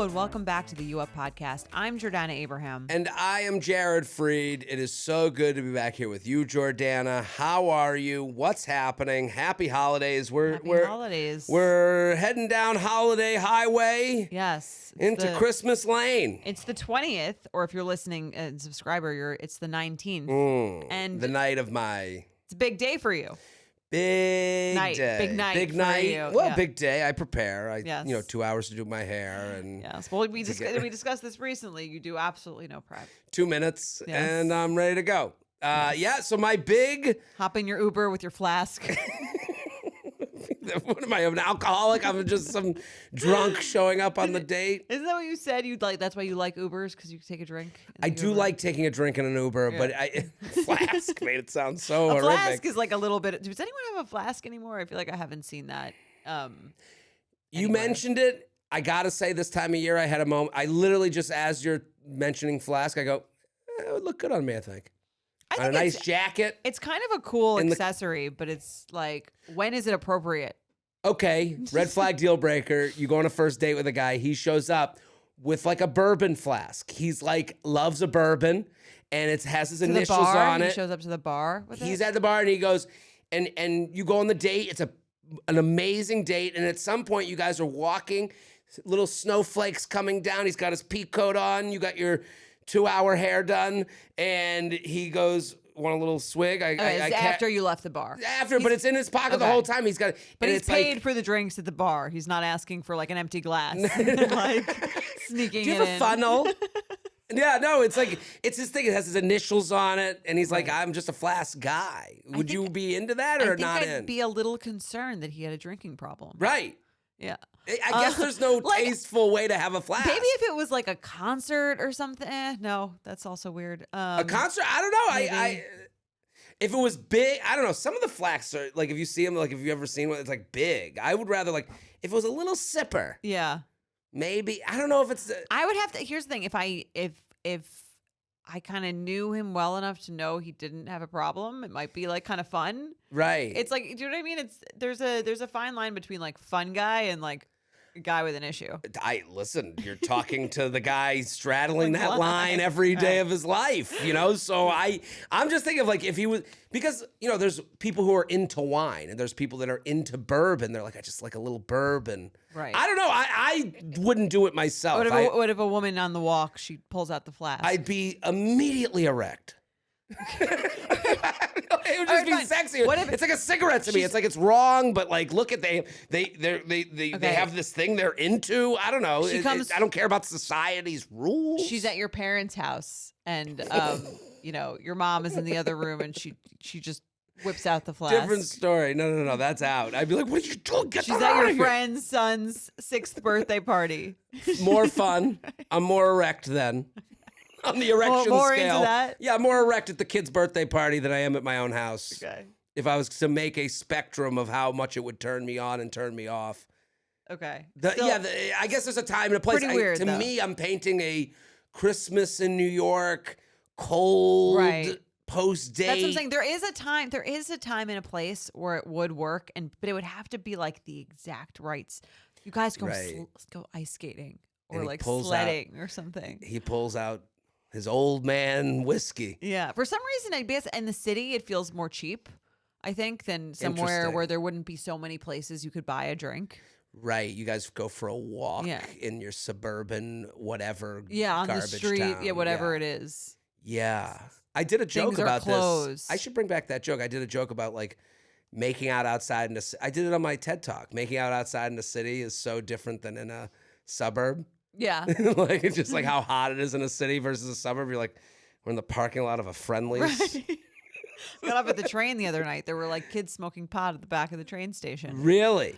and welcome back to the U Up Podcast. I'm Jordana Abraham. And I am Jared Freed. It is so good to be back here with you, Jordana. How are you? What's happening? Happy holidays. Happy holidays. We're heading down Holiday Highway. Yes. Into Christmas Lane. It's the 20th, or if you're listening and subscriber, it's the 19th. And the night of my... It's a big day for you. Big night. day. Big night. Big for night. You. Well, yeah. big day. I prepare. Yes. 2 hours to do my hair and Yes. Well, we discussed this recently. You do absolutely no prep. 2 minutes Yes. and I'm ready to go. Yeah. So my big. Hop in your Uber with your flask. What am I, an alcoholic? I'm just some drunk showing up on the date. Isn't that what you said? You'd like. That's why you like Ubers, because you take a drink. I do like taking a drink in an Uber, Yeah. but flask made it sound so A horrific. flask is like a little bit. Does anyone have a flask anymore? I feel like I haven't seen that. You anywhere. mentioned it. I gotta say, this time of year, I had a moment. I literally just, as you're mentioning flask, I go, it would look good on me, I think. I On think a nice jacket. It's kind of a cool In the- accessory, but it's like, when is it appropriate? Okay, red flag deal breaker. You go on a first date with a guy. He shows up with like a bourbon flask. He's like, loves a bourbon, and it has his To the initials bar, on he it. shows up to the bar with He's it. at the bar and he goes, and you go on the date. It's an amazing date. And at some point, you guys are walking, little snowflakes coming down. He's got his peak coat on. You got your 2-hour hair done. And he goes, want a little swig? I It's can't. after you left the bar. But it's in his pocket the Okay. whole time. He's got, But and he's it's paid like, for the drinks at the bar. He's not asking for like an empty glass, like sneaking do you it have a in. funnel? Yeah, no, it's like, it's his thing. It has his initials on it. And he's like, I'm just a flask guy. Would you be into that or I think not I'd in? be a little concerned that he had a drinking problem. Right. Yeah. I guess there's no like, tasteful way to have a flask. Maybe if it was like a concert or something. No, that's also weird. A concert? I don't know. maybe. I if it was big, I don't know. Some of the flasks are like, if you see them, like if you ever seen one, it's like big. I would rather like if it was a little sipper. Yeah. Maybe I don't know if it's. I would have to. Here's the thing: if I kind of knew him well enough to know he didn't have a problem, it might be like kind of fun. Right. It's like, do you know what I mean? There's a fine line between like fun guy and like a guy with an issue. Listen. You're talking to the guy straddling that Line. line every day Right. of his life. So I'm just thinking of like if he was, because there's people who are into wine and there's people that are into bourbon. They're like, I just like a little bourbon. Right. I don't know. I wouldn't do it myself. What if a woman on the walk, she pulls out the flask? I'd be immediately erect. It would just All right, be fine. sexy. What if it's like a cigarette to me. It's like it's wrong, but like look at they have this thing they're into. I don't know. I don't care about society's rules. She's at your parents' house, and your mom is in the other room, and she just whips out the flask. Different story. No. That's out. I'd be like, what are you doing? Get She's that at out your of here. friend's son's 6th birthday party. More fun. I'm more erect then. On the erection More scale. into that? Yeah, more erect at the kid's birthday party than I am at my own house. Okay. If I was to make a spectrum of how much it would turn me on and turn me off. Okay. I guess there's a time and a place. Pretty weird, to though. me, I'm painting a Christmas in New York, cold, Right. post-date. That's what I'm saying. There is a time and a place where it would work, but it would have to be like the exact rights. You guys go Right. go ice skating And or he like pulls sledding or something. He pulls out his old man whiskey. Yeah. For some reason, I guess in the city it feels more cheap, I think, than somewhere Interesting. where there wouldn't be so many places you could buy a drink. Right. You guys go for a walk Yeah. in your suburban whatever. Yeah, on the garbage street. town. Yeah, whatever it is. Yeah. I did a joke Things are about closed. this. I should bring back that joke. I did a joke about like making out outside in I did it on my TED Talk. Making out outside in the city is so different than in a suburb. Yeah. Like it's just like how hot it is in a city versus a suburb. You're like, we're in the parking lot of a Friendly's. Right. Got off at the train the other night. There were like kids smoking pot at the back of the train station. Really?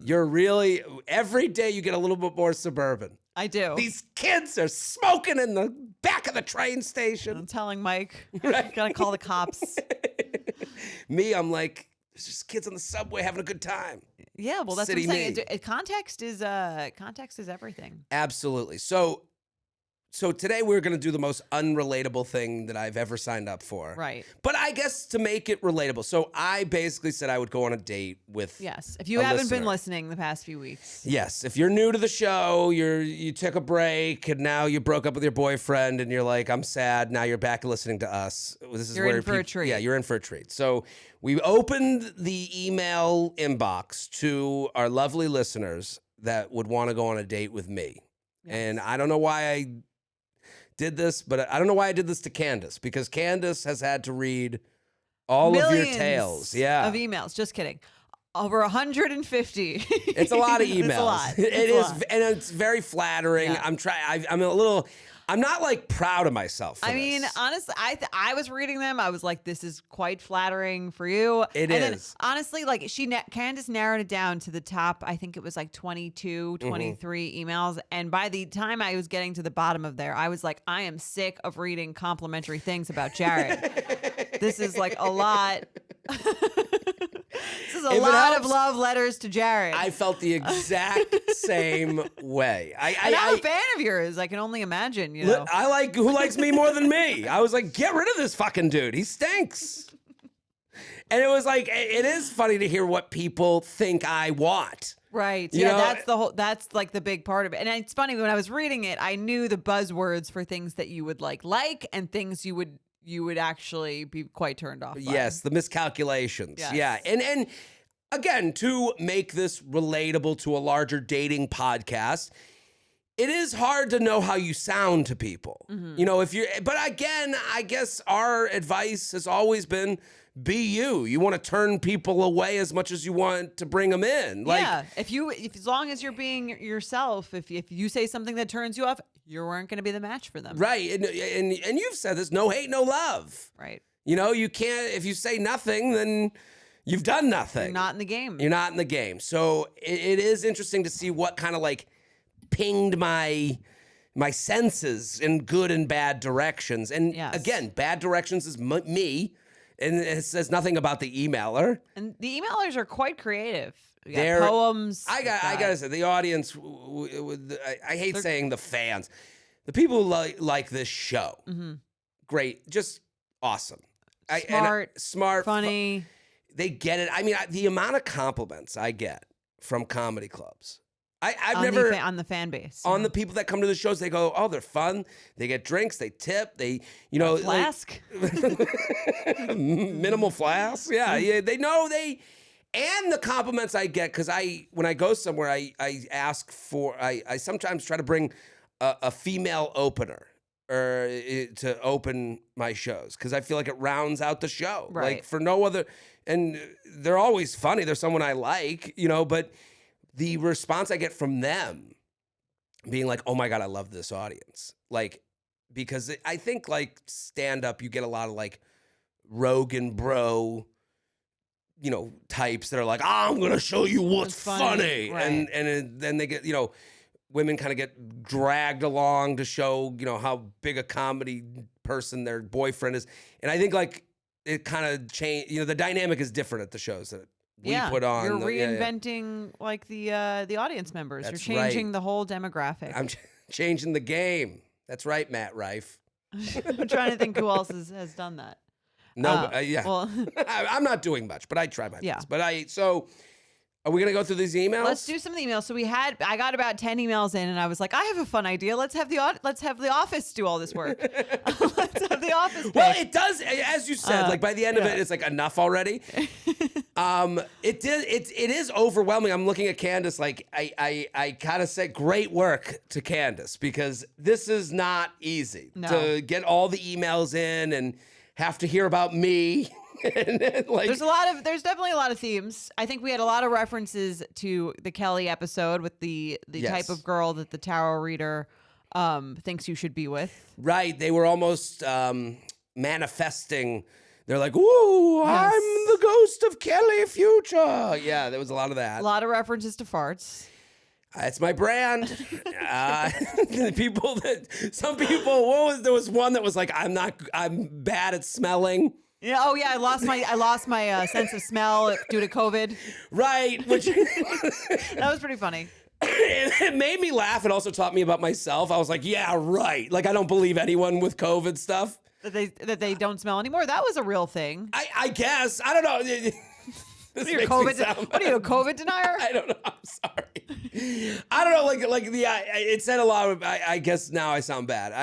You're really every day you get a little bit more suburban. I do. These kids are smoking in the back of the train I'm station. telling Mike, Right. gotta call the cops. Me, I'm like, there's just kids on the subway having a good time. Yeah, well, that's City what I'm saying. me. Context is everything. Absolutely. So So today we're going to do the most unrelatable thing that I've ever signed up for. Right. But I guess to make it relatable. So I basically said I would go on a date with Yes. If you a haven't been listener. listening the past few weeks. Yes, if you're new to the show, you took a break and now you broke up with your boyfriend and you're like, I'm sad. Now you're back listening to us. This is You're where in for a treat. Yeah, you're in for a treat. So we opened the email inbox to our lovely listeners that would want to go on a date with me. Yes. And I don't know why I did this, but I don't know why I did this to Candace, because Candace has had to read all of your tales. Yeah. Of emails. Just kidding. Over 150. It's a lot of emails. It's a lot. It It's a is, lot. and it's very flattering. Yeah. I'm trying. I'm not like proud of myself. For I mean, this. honestly, I was reading them. I was like, this is quite flattering for you. It and is. Then, honestly, like Candace narrowed it down to the top. I think it was like 22, Mm-hmm. 23 emails. And by the time I was getting to the bottom of there, I was like, I am sick of reading complimentary things about Jared. This is like a lot. This is a If it lot of helps, love letters to Jared. I felt the exact same way. and I'm a fan of yours. I can only imagine, you know. I like who likes me more than me. I was like, get rid of this fucking dude. He stinks. And it was like, it is funny to hear what people think I want. Right. You Yeah, know, that's like the big part of it. And it's funny, when I was reading it, I knew the buzzwords for things that you would like and things you would actually be quite turned off by. Yes, the miscalculations. Yes. Yeah. And again, to make this relatable to a larger dating podcast, it is hard to know how you sound to people. Mm-hmm. You know, but again, I guess our advice has always been, be you. You want to turn people away as much as you want to bring them in. Like, yeah. If as long as you're being yourself, if you say something that turns you off, you weren't going to be the match for them. right. And you've said this, no hate, no love. Right. You know, you can't, if you say nothing, then you've done nothing. You're not in the game. You're not in the game. So it is interesting to see what kind of like pinged my senses in good and bad directions. And Yes. again, bad directions is me, and it says nothing about the emailer. And the emailers are quite creative. We got They're- poems. I we've gotta say, the audience. I hate saying the fans, the people who like this show. Mm-hmm. Great, just awesome. Smart, funny. They get it. I mean, the amount of compliments I get from comedy clubs. I've on never on the fan base. on the people that come to the shows. They go, oh, they're fun. They get drinks. They tip. They, like, flask. minimal flasks. Yeah. They know and the compliments I get, because when I go somewhere, I ask for, I sometimes try to bring a female opener or to open my shows, because I feel like it rounds out the show. Right. Like for no other, and they're always funny. They're someone I like, but the response I get from them being like, oh my God, I love this audience. Like, because I think like stand up, you get a lot of like Rogan bro, types that are like, I'm going to show you what's It's funny, right. And then they get, women kind of get dragged along to show, how big a comedy person their boyfriend is. And I think like it kind of changed, the dynamic is different at the shows that we put on. You're reinventing like the audience members. That's You're changing right. the whole demographic. I'm changing the game. That's right, Matt Rife. I'm trying to think who else has done that. No, yeah. Well, I'm not doing much, but I try my Yeah. best. So are we going to go through these emails? let's do some of the emails. So I got about 10 emails in, and I was like, I have a fun idea. Let's have the office do all this work. Let's have the office. Well, pick. it does, as you said, like by the end of yeah. it, it's like enough already. It is overwhelming. I'm looking at Candace, like I kind of said great work to Candace, because this is not easy No. to get all the emails in and have to hear about me. And then, like, there's definitely a lot of themes. I think we had a lot of references to the Kelly episode with the Yes. type of girl that the tarot reader thinks you should be with. right, they were almost manifesting. They're like, ooh, Yes. I'm the ghost of Kelly Future. Yeah, there was a lot of that. A lot of references to farts. It's my brand. Some people, there was one that was like, I'm bad at smelling. Yeah. Oh yeah. I lost my sense of smell due to COVID. Right. Which, That was pretty funny. it made me laugh. It also taught me about myself. I was like, yeah, right. Like, I don't believe anyone with COVID stuff. That they don't smell anymore. That was a real thing. I guess. I don't know. This What are you, makes me sound what are you, a COVID denier? I don't know. I'm sorry. I don't know. It said a lot of. I guess now I sound bad.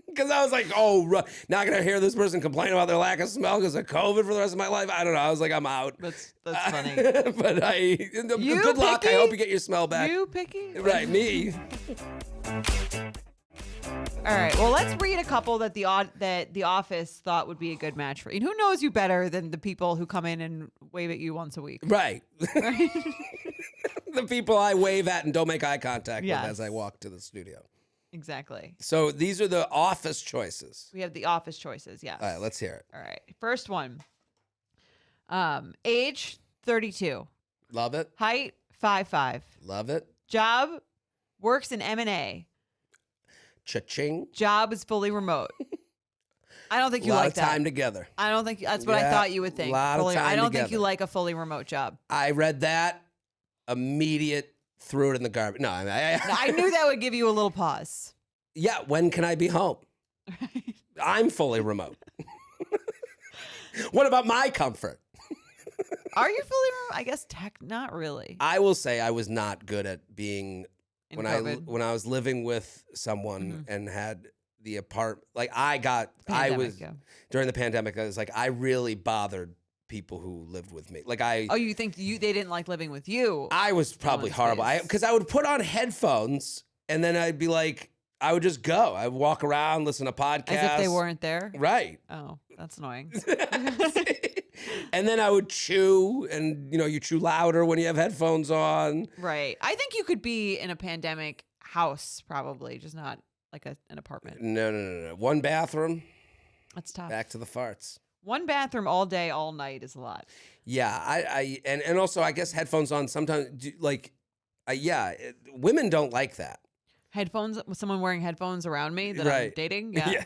Because I was like, oh, now I'm gonna hear this person complain about their lack of smell because of COVID for the rest of my life. I don't know. I was like, I'm out. That's funny. But good luck. I hope you get your smell back. You picky? Right, me. All right. Well, let's read a couple that the Office thought would be a good match for you. And who knows you better than the people who come in and wave at you once a week? Right. The people I wave at and don't make eye contact Yes. with as I walk to the studio. Exactly. So these are the Office choices. We have the Office choices. Yes. All right, let's hear it. All right. First one. Age 32. Love it. Height 5'5". Love it. Job works in M&A. Cha-ching. Job is fully remote. I don't think you lot like of that. time together. I don't think that's what I Yeah, thought you would think. lot of Fully- I time don't together. think you like a fully remote job. I read that. Immediate. Threw it in the garbage. No, I knew that would give you a little pause. Yeah, when can I be home? I'm fully remote. What about my comfort? Are you fully remote? I guess not really. I will say I was not good at being In when COVID. when I was living with someone and had the apartment. Like I Pandemic, yeah. during the pandemic. I was like I really bothered people who lived with me. Like Oh, you think they didn't like living with you? I was probably in horrible. space. Because I would put on headphones and then I'd be like, I would just go. I'd walk around, listen to podcasts. As if they weren't there? Right. Oh, that's annoying. And then I would chew, and you chew louder when you have headphones on. Right. I think you could be in a pandemic house, probably, just not like an apartment. No. One bathroom, That's tough. back to the farts. One bathroom all day, all night is a lot. Yeah, and also I guess headphones on sometimes women don't like that. Headphones, with someone wearing headphones around me that I'm Right. dating. Yeah.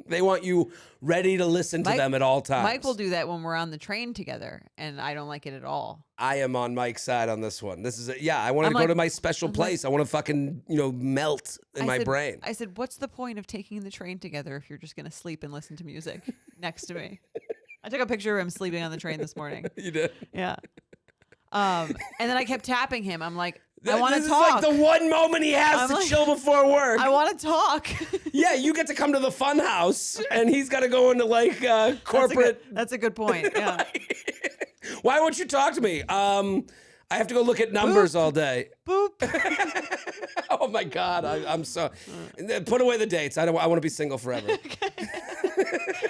They want you ready to listen to Mike- them at all times. Mike will do that when we're on the train together, and I don't like it at all. I am on Mike's side on this one. This is I want to I'm go like- to my special place. I want to fucking melt in my brain. I said, what's the point of taking the train together if you're just going to sleep and listen to music next to me? I took a picture of him sleeping on the train this morning. You did. Yeah. And then I kept tapping him. I'm like, I want to This talk. is like the one moment he has I'm to like- chill before work. I want to talk. Yeah, you get to come to the fun house, and he's got to go into like corporate. That's a good point. Yeah. Why won't you talk to me? I have to go look at numbers all day. Boop. Oh my God, I'm so. Put away the dates. I want to be single forever.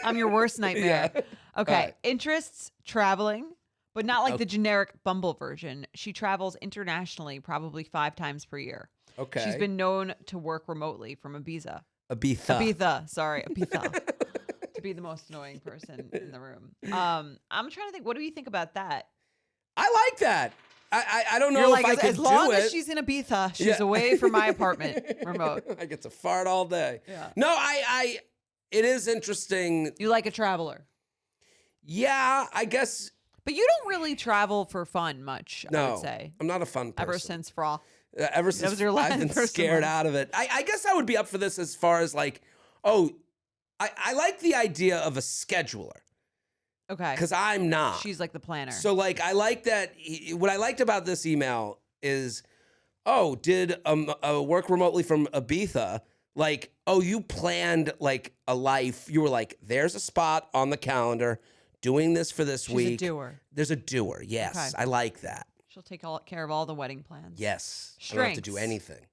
I'm your worst nightmare. Yeah. Okay. All right. Interests, traveling, but not like the generic Bumble version. She travels internationally probably 5 times per year. Okay. She's been known to work remotely from Ibiza. Ibiza. Ibiza. To be the most annoying person in the room. I'm trying to think. What do you think about that? I like that. I don't know You're if like, I could as long do as it. she's in Ibiza, she's Yeah. away from my apartment remote. I get to fart all day. Yeah. No, it is interesting. You like a traveler. Yeah, I guess. But you don't really travel for fun much, I No, would say. I'm not a fun person. Ever since Fra. Ever since was your I've last been person scared one. out of it. I guess I would be up for this as far as like, I like the idea of a scheduler Okay. because I'm not. She's like the planner. So like I like that. What I liked about this email is, did work remotely from Ibiza? Like, you planned like a life. You were like, there's a spot on the calendar, doing this for this She's week. a doer. There's a doer. Yes, Okay. I like that. She'll take care of all the wedding plans. Yes, I don't have to do Strengths. anything.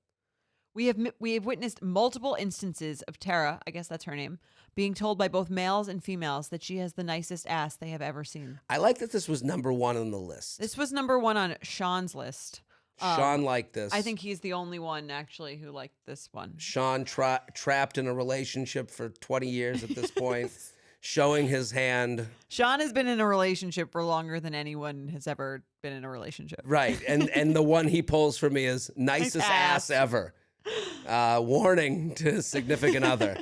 We have witnessed multiple instances of Tara, I guess that's her name, being told by both males and females that she has the nicest ass they have ever seen. I like that this was number 1 on the list. This was number 1 on Sean's list. Sean liked this. I think he's the only one actually who liked this one. Sean trapped in a relationship for 20 years at this point, showing his hand. Sean has been in a relationship for longer than anyone has ever been in a relationship. Right. And the one he pulls for me is nicest Nice ass ass. ever. Warning to significant other.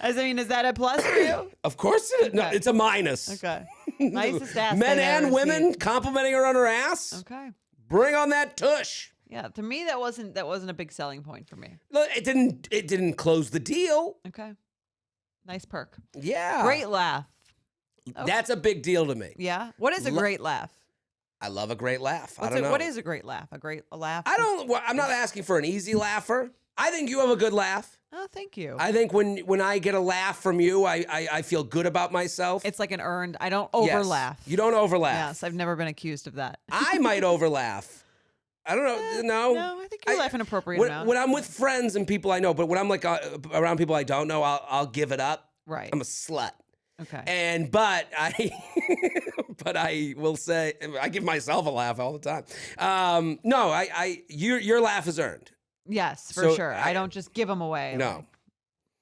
Is that a plus for you? Of course it is. No, Okay. it's a minus. Okay. Nicest ass. Men they've and ever women seen. complimenting her on her ass. Okay. Bring on that tush. Yeah, to me that wasn't a big selling point for me. Look, it didn't close the deal. Okay. Nice perk. Yeah. Great laugh. That's a big deal to me. Yeah. What is a great laugh? I love a great laugh. I don't know. What is a great laugh? A laugh? I'm not asking for an easy laugher. I think you have a good laugh. Oh, thank you. I think when I get a laugh from you, I feel good about myself. It's like an earned. I don't overlaugh. Yes. You don't overlaugh. Yes, I've never been accused of that. I might overlaugh. I don't know. No. No, I think you laugh an appropriate amount. When I'm with friends and people I know, but when I'm like around people I don't know, I'll give it up. Right. I'm a slut. Okay. But I will say I give myself a laugh all the time. No, your laugh is earned. Yes, for So, sure. I don't just give them away. No.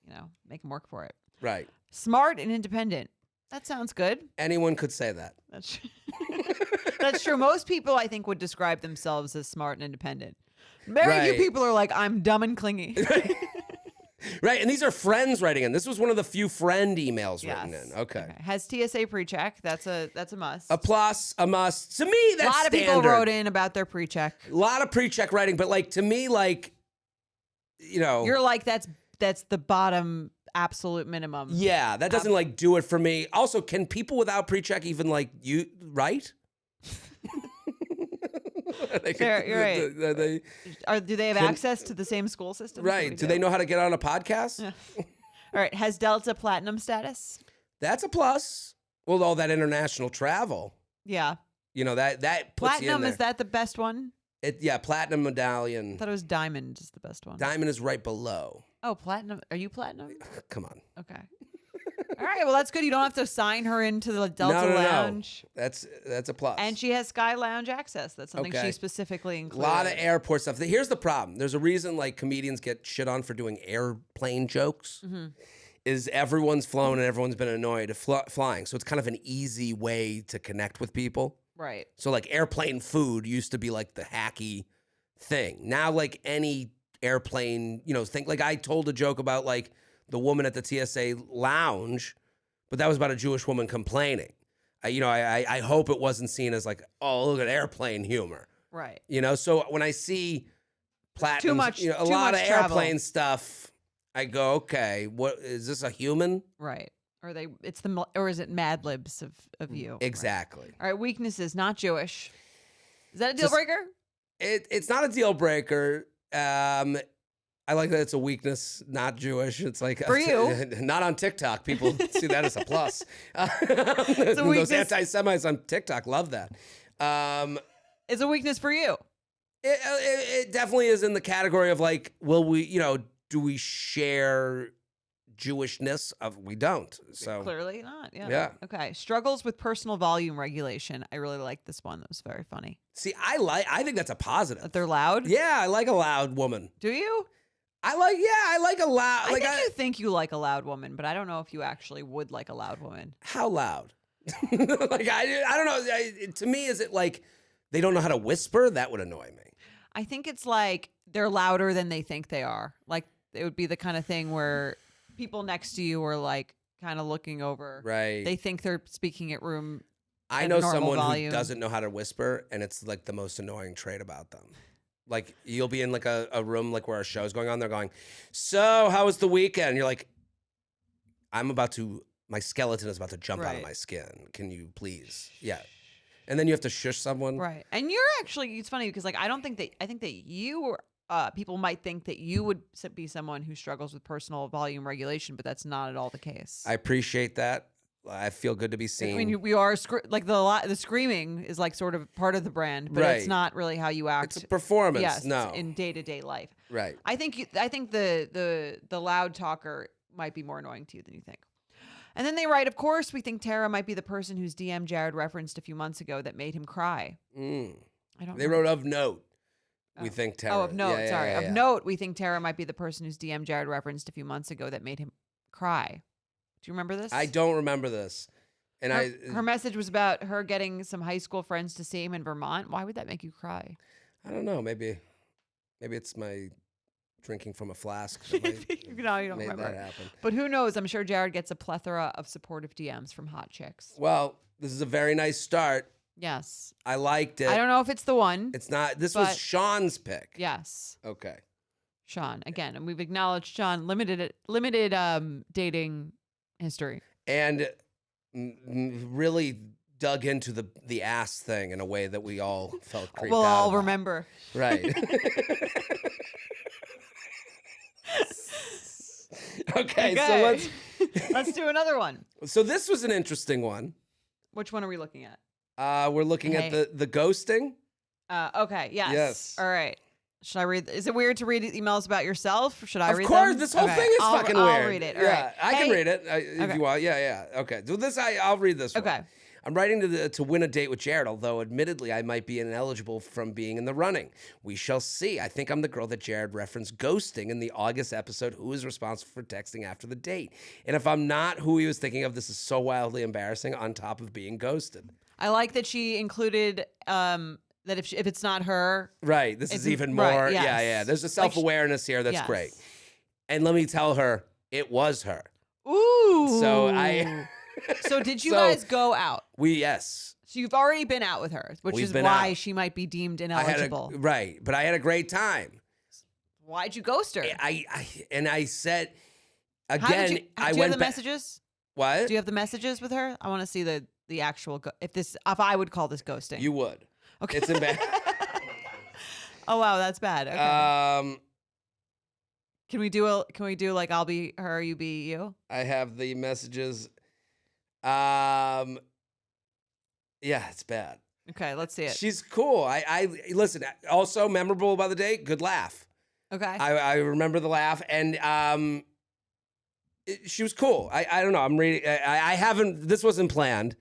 Like, make them work for it. Right. Smart and independent. That sounds good. Anyone could say that. That's that's true. Most people, I think, would describe themselves as smart and independent. Very few people are like, I'm dumb and clingy. Right, and these are friends writing in. This was one of the few friend emails written in. Okay. Has TSA pre-check. That's a must. A plus, a must. To me, that's a lot of people standard. wrote in about their pre-check. A lot of pre-check writing, but like to me, like, you're like that's the bottom absolute minimum. Yeah, that doesn't like do it for me. Also, can people without pre-check even like you write? You're right. Do they have access to the same school system? Right. Do they know how to get on a podcast? Yeah. All right. Has Delta platinum status? That's a plus. Well, all that international travel. Yeah. That puts platinum, you in there. Is that the best one? Platinum medallion. I thought it was diamond is the best one. Diamond is right below. Oh, platinum. Are you platinum? Come on. Okay. All right. Well, that's good. You don't have to sign her into the Delta Lounge. No. That's a plus. And she has Sky Lounge access. That's something she specifically A included. lot of airport stuff. Here's the problem. There's a reason like comedians get shit on for doing airplane jokes. Mm-hmm. Is everyone's flown and everyone's been annoyed flying. So it's kind of an easy way to connect with people. Right. So like airplane food used to be like the hacky thing. Now like any airplane, think like I told a joke about like the woman at the TSA lounge, but that was about a Jewish woman complaining. I hope it wasn't seen as like, oh, look at airplane humor. Right. So when I see platinum, too much, a lot of airplane stuff, I go, okay, what is this a human? Right. Or is it Mad Libs of you? Exactly. Right. All right. Weaknesses, not Jewish. Is that a deal breaker? It's not a deal breaker. I like that it's a weakness, not Jewish. It's like for you, not on TikTok. People see that as a plus. It's a weakness. Those anti-Semites on TikTok love that. It's a weakness for you. It definitely is in the category of like, will we, do we share Jewishness? We don't. So clearly not. Yeah. Yeah. Okay. Struggles with personal volume regulation. I really like this one. That was very funny. See, I think that's a positive. That they're loud. Yeah, I like a loud woman. Do you? I like a loud. I think you think you like a loud woman, but I don't know if you actually would like a loud woman. How loud? Like I don't know. To me, is it like they don't know how to whisper? That would annoy me. I think it's like they're louder than they think they are. Like it would be the kind of thing where people next to you are like kind of looking over. Right. They think they're speaking at room. I know someone volume. who doesn't know how to whisper, and it's like the most annoying trait about them. Like you'll be in like a room like where a show's going on. They're going, so how was the weekend? And you're like, my skeleton is about to jump out of my skin. Can you please? Yeah. And then you have to shush someone. Right. And you're actually, it's funny because like, I think that you people might think that you would be someone who struggles with personal volume regulation, but that's not at all the case. I appreciate that. I feel good to be seen. I mean, we are like the screaming is like sort of part of the brand, but it's not really how you act. It's a performance. Yes, no, in day-to-day life. Right. I think the loud talker might be more annoying to you than you think. And then they write, of course, we think Tara might be the person whose DM Jared referenced a few months ago that made him cry. I don't. They know. wrote of note. We think Tara. Oh, of note. Yeah, sorry, of note. We think Tara might be the person whose DM Jared referenced a few months ago that made him cry. Do you remember this? I don't remember this. And her message was about her getting some high school friends to see him in Vermont. Why would that make you cry? I don't know. Maybe it's my drinking from a flask. No, you don't remember. That happen. But who knows? I'm sure Jared gets a plethora of supportive DMs from hot chicks. Well, this is a very nice start. Yes. I liked it. I don't know if it's the one. It's not. This was but- Sean's pick. Yes. Okay. Sean again, and we've acknowledged Sean limited dating history. And really dug into the ass thing in a way that we all felt creeped We'll out all about. remember. Right. Okay, so let's do another one. So this was an interesting one. Which one are we looking at? We're looking at the ghosting. Okay. Yes. Yes. All right. Should I read? Is it weird to read emails about yourself? Or should I read Of course, them? this whole Okay, thing is I'll fucking weird. I'll read it. All right. I can read it if Okay. you want. Yeah. Okay. So I'll read this one. Okay. I'm writing to win a date with Jared, although admittedly I might be ineligible from being in the running. We shall see. I think I'm the girl that Jared referenced ghosting in the August episode, Who is responsible for texting after the date? And if I'm not who he was thinking of, this is so wildly embarrassing on top of being ghosted. I like that she included that if it's not her, Right. This is It's- even more. right, Yeah. yes. There's a self-awareness here that's yes. great. And let me tell her, it was her. Ooh. So So did you So- guys go out? yes. So you've already been out with her, which We've is been why out. she might be deemed I ineligible. right. But I had a great time. Why'd you ghost her? I said, How did again, you, I do you went have the back. messages? What? Do you have the messages with her? I want to see the actual if I would call this ghosting. You would. Okay. It's embarrassing. Oh wow, that's bad. Okay. Can we do like I'll be her, you be you? I have the messages. Yeah, it's bad. Okay, let's see it. She's cool. I listen. Also memorable by the date. Good laugh. Okay. I remember the laugh, and she was cool. I don't know. I'm reading. I haven't. This wasn't planned.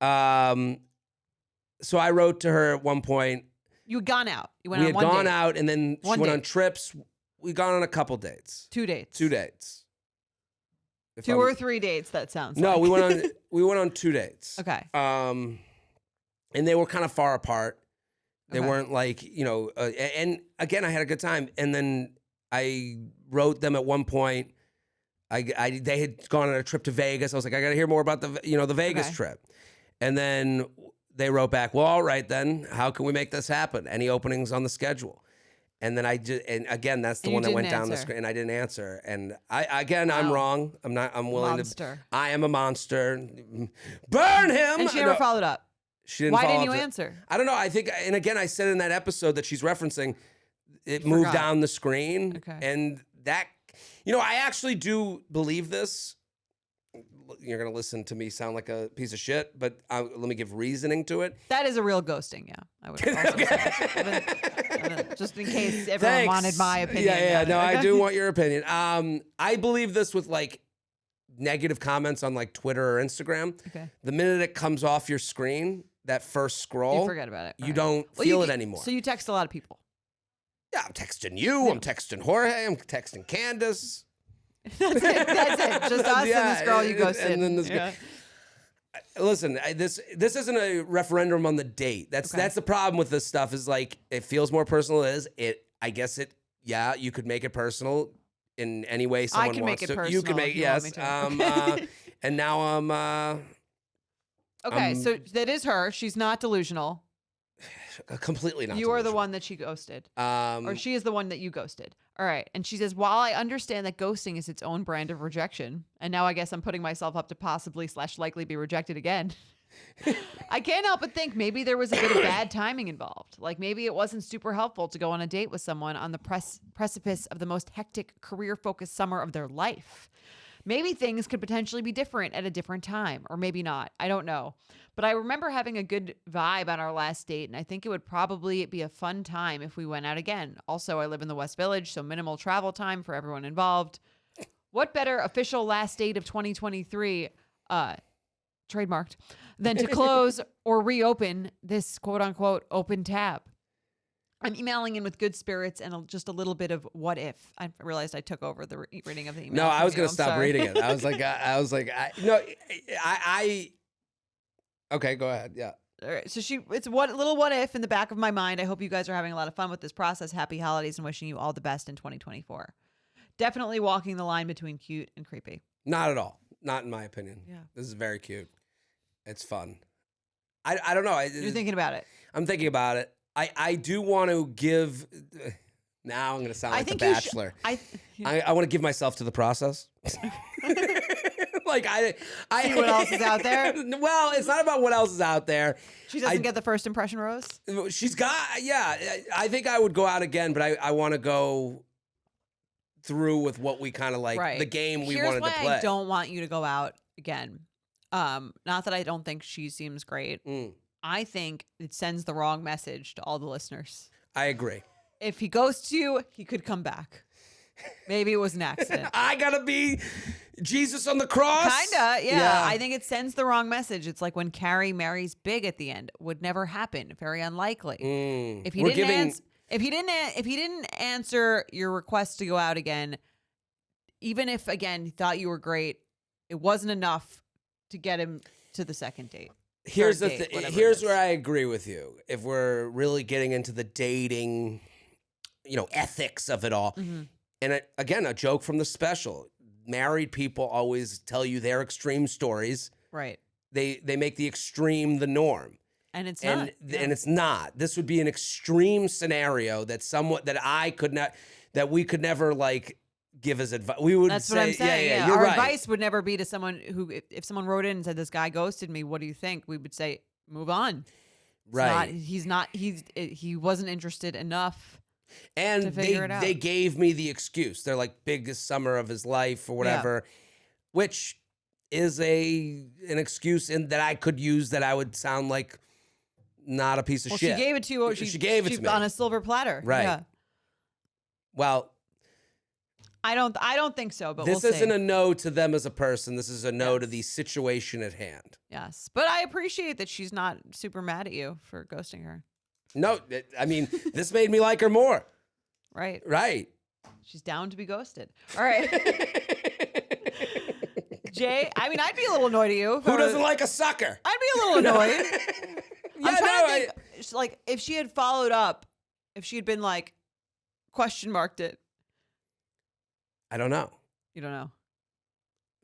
So I wrote to her at one point. You had gone out. You went We on had one gone date. out, and then she One went date. on trips. We gone on a couple dates. 2 dates. 2 dates. If 2 I'm- or 3 dates. That sounds. No, like. we went on 2 dates. Okay. And they were kind of far apart. They Okay. weren't like, and again, I had a good time. And then I wrote them at one point. They had gone on a trip to Vegas. I was like, I got to hear more about the Vegas Okay. trip. And then they wrote back, well, all right then, how can we make this happen? Any openings on the schedule? And then and again, that's the And you one that went didn't down the answer. screen, and I didn't answer. And I'm Wow. wrong. I'm willing Monster. to. I am a monster. Burn him. And she never No, followed up. she didn't Why follow didn't up you to- answer? I don't know. I think, and again, I said in that episode that she's referencing, it moved forgot. down the screen. Okay. And that, I actually do believe this. You're going to listen to me sound like a piece of shit, but let me give reasoning to it. That is a real ghosting. Yeah, I would also say. Just in case everyone Thanks. wanted my opinion. Yeah. on it, No, I okay? do want your opinion. I believe this with like negative comments on like Twitter or Instagram. Okay. The minute it comes off your screen, that first scroll, You forget about it. you right. don't Well, feel you it get- anymore. So you text a lot of people. Yeah, I'm texting you. I'm texting Jorge. I'm texting Candace. That's it. That's it. Just us and this girl you ghosted. And then this girl. Listen, this isn't a referendum on the date. That's the problem with this stuff. Is like it feels more personal. I guess it. Yeah, you could make it personal in any way someone can wants make it to. You can personal make if you want yes. me to. And now I'm Okay, so that is her. She's not delusional. completely not. You are the delusional. one that she ghosted. Um, Or she is the one that you ghosted. All right. And she says, while I understand that ghosting is its own brand of rejection, and now I guess I'm putting myself up to possibly / likely be rejected again. I can't help but think maybe there was a bit of bad timing involved. Like maybe it wasn't super helpful to go on a date with someone on the precipice of the most hectic career-focused summer of their life. Maybe things could potentially be different at a different time, or maybe not. I don't know. But I remember having a good vibe on our last date, and I think it would probably be a fun time if we went out again. Also, I live in the West Village, so minimal travel time for everyone involved. What better official last date of 2023, trademarked, than to close or reopen this quote-unquote open tab? I'm emailing in with good spirits and just a little bit of what if. I realized I took over the reading of the email. No, I from was you. gonna I'm stop sorry. reading it. I was like, okay, go ahead. Yeah. All right, so it's what if in the back of my mind. I hope you guys are having a lot of fun with this process. Happy holidays and wishing you all the best in 2024. Definitely walking the line between cute and creepy. Not at all. Not in my opinion. Yeah. This is very cute. It's fun. I don't know. You're thinking about it. I'm thinking about it. I do want to give. Now I'm going to sound like The Bachelor. I want to give myself to the process. Like I See what else is out there. Well, it's not about what else is out there. She doesn't get the first impression rose. She's got, yeah. I think I would go out again, but I want to go through with what we kind of like, Right. the game we Here's wanted to why play. I don't want you to go out again. Not that I don't think she seems great. I think it sends the wrong message to all the listeners. I agree. If he ghosts you, he could come back. Maybe it was an accident. I gotta be Jesus on the cross. Kinda, yeah. I think it sends the wrong message. It's like when Carrie marries Big at the end. Would never happen. Very unlikely. If he didn't answer your request to go out again, even if again he thought you were great, it wasn't enough to get him to the second date. Here's the Third date, thing. whatever Here's it is. where I agree with you. If we're really getting into the dating, ethics of it all, and again, a joke from the special. Married people always tell you their extreme stories. Right. They make the extreme the norm. And it's and not. and it's not. This would be an extreme scenario that we could never like give as advice. We would That's say, what I'm saying. yeah, Yeah. you're Our right. advice would never be to someone who, if someone wrote in and said, this guy ghosted me, what do you think? We would say, move on. It's Right. He wasn't interested enough. And to figure it out. they gave me the excuse. They're like biggest summer of his life or whatever, which is an excuse that I could use that I would sound like not a piece of Well, shit. she gave it to you. She gave it to me on a silver platter. Right. Yeah. Well, I don't think so, but this we'll see. isn't a no to them as a person. This is a no to the situation at hand. Yes, but I appreciate that she's not super mad at you for ghosting her. No, I mean, this made me like her more. Right. Right. She's down to be ghosted. All right. Jay, I mean, I'd be a little annoyed at you. Who doesn't like a sucker? I'd be a little annoyed. Yeah, I'm trying to think, it's like, if she had followed up, if she had been like, question marked it. I don't know. You don't know.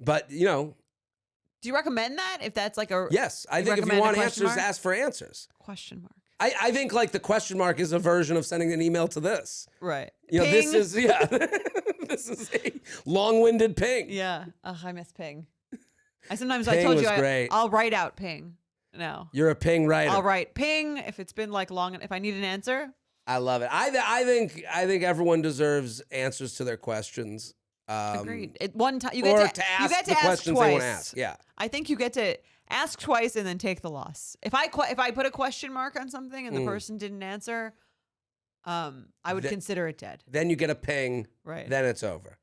But, Do you recommend that? If that's like a yes, I think if you recommend a want question answers, mark? ask for answers. question mark. I think like the question mark is a version of sending an email to this. Right. This Ping. is, this is a long-winded ping. Yeah. Ugh, I miss ping. I told Ping you was great. I'll write out ping. No. You're a ping writer. I'll write ping if it's been like long. If I need an answer. I love it. I think everyone deserves answers to their questions. Agreed. One time you or get to you ask get the to ask questions twice. they want to ask. Yeah. I think you get to ask twice and then take the loss. If I put a question mark on something and the person didn't answer, I would consider it dead. Then you get a ping. Right. Then it's over.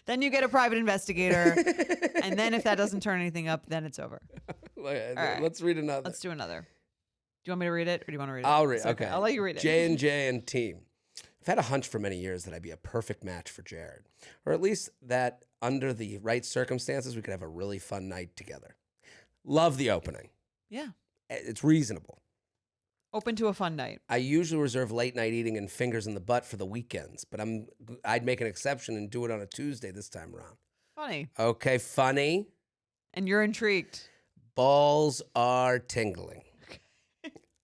Then you get a private investigator, and then if that doesn't turn anything up, then it's over. right. Let's read another. Let's do another. Do you want me to read it, or do you want to read it? I'll read. It's Okay. I'll let you read it. J&J and team. I've had a hunch for many years that I'd be a perfect match for Jared, or at least that under the right circumstances, we could have a really fun night together. Love the opening. Yeah. It's reasonable. Open to a fun night. I usually reserve late night eating and fingers in the butt for the weekends, but I'd make an exception and do it on a Tuesday this time around. Funny. Okay, funny. And you're intrigued. Balls are tingling.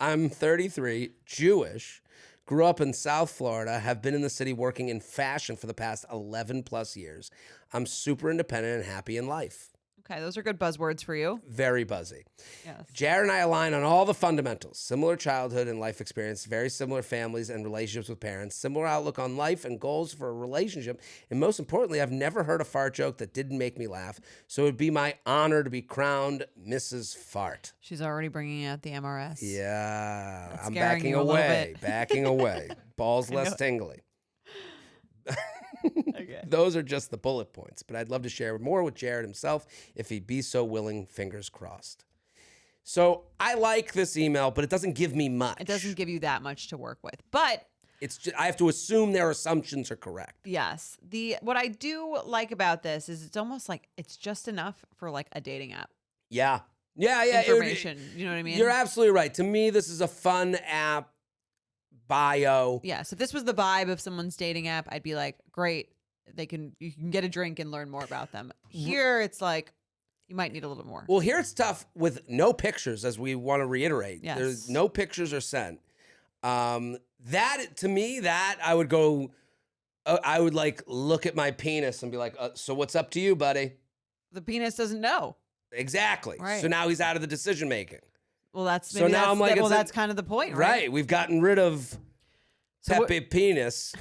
I'm 33, Jewish, grew up in South Florida, have been in the city working in fashion for the past 11 plus years. I'm super independent and happy in life. Okay, those are good buzzwords for you. Very buzzy. Yes. Jared and I align on all the fundamentals. Similar childhood and life experience, very similar families and relationships with parents, similar outlook on life and goals for a relationship. And most importantly, I've never heard a fart joke that didn't make me laugh. So it'd be my honor to be crowned Mrs. Fart. She's already bringing out the MRS. Yeah, That's I'm scaring backing you a little away. bit. Backing away. Balls I less know. tingly. Okay. Those are just the bullet points, but I'd love to share more with Jared himself if he'd be so willing, fingers crossed. So I like this email, but it doesn't give me much. It doesn't give you that much to work with. But It's just, I have to assume their assumptions are correct. yes, what I do like about this is it's almost like it's just enough for like a dating app. Yeah. Yeah, yeah. Information. You know what I mean? You're absolutely right. To me, this is a fun app bio. Yeah. So if this was the vibe of someone's dating app, I'd be like, great. You can get a drink and learn more about them. Here it's like, You might need a little more. Well, here it's tough with no pictures, as we want to reiterate. Yes. There's no pictures are sent. That to me, that I would go. I would like look at my penis and be like, "So what's up to you, buddy?" The penis doesn't know. Exactly. Right. So now he's out of the decision making. Well, that's So maybe now that's, I'm like, well, it's a- that's kind of the point, Right. right? We've gotten rid of So what- Pepe Penis.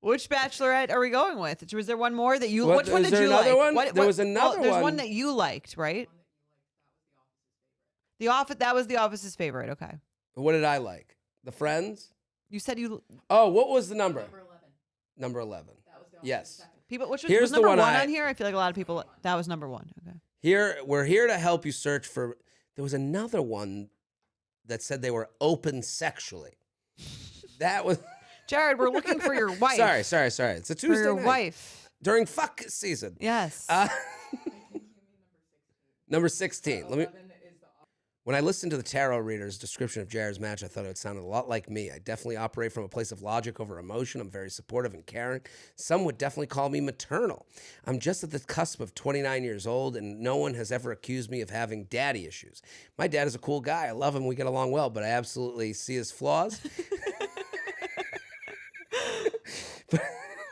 Which Bachelorette are we going with? Was there one more that you? What, Which one is did there you another like? one? There was well, another there's one one. that you liked, right? The Office. That was The Office's favorite. Okay. What did I like? The Friends? You said you Oh, what was the number? Number 11. Yes. people. Which was, Here's was the number one one I- on here? I feel like a lot of people. That was number one. Okay. We're here to help you search for. There was another one that said they were open sexually. That was. Jared, we're looking for your wife. Sorry. It's a For Tuesday your night. wife. During fuck season. Yes. Number 16. When I listened to the tarot reader's description of Jared's match, I thought it sounded a lot like me. I definitely operate from a place of logic over emotion. I'm very supportive and caring. Some would definitely call me maternal. I'm just at the cusp of 29 years old, and no one has ever accused me of having daddy issues. My dad is a cool guy. I love him. We get along well, but I absolutely see his flaws.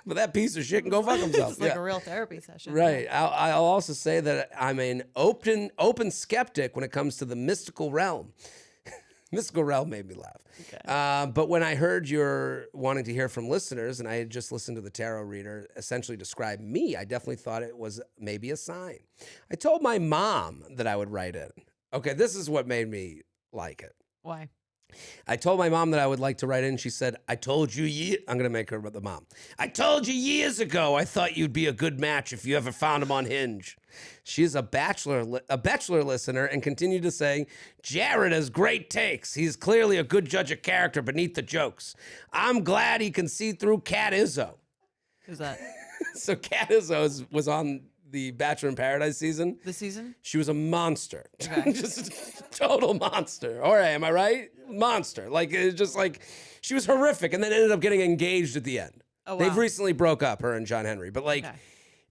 But that piece of shit can go fuck himself. It's like a real therapy session. Right. I'll also say that I'm an open skeptic when it comes to the mystical realm. Mystical realm made me laugh. Okay. But when I heard you're wanting to hear from listeners, and I had just listened to the tarot reader essentially describe me, I definitely thought it was maybe a sign. I told my mom that I would write in. Okay, this is what made me like it. Why? I told my mom that I would like to write in. She said, I told you, I'm going to make her the mom. I told you years ago I thought you'd be a good match if you ever found him on Hinge. She's a bachelor listener and continued to say, Jared has great takes. He's clearly a good judge of character beneath the jokes. I'm glad he can see through Kat Izzo. Who's that? So Kat Izzo was on the Bachelor in Paradise season. This season? She was a monster. Okay. Just a total monster. All right, am I right? Monster. Like, it's just like, she was horrific and then ended up getting engaged at the end. Oh, wow. They've recently broke up, her and John Henry. But, like, Okay.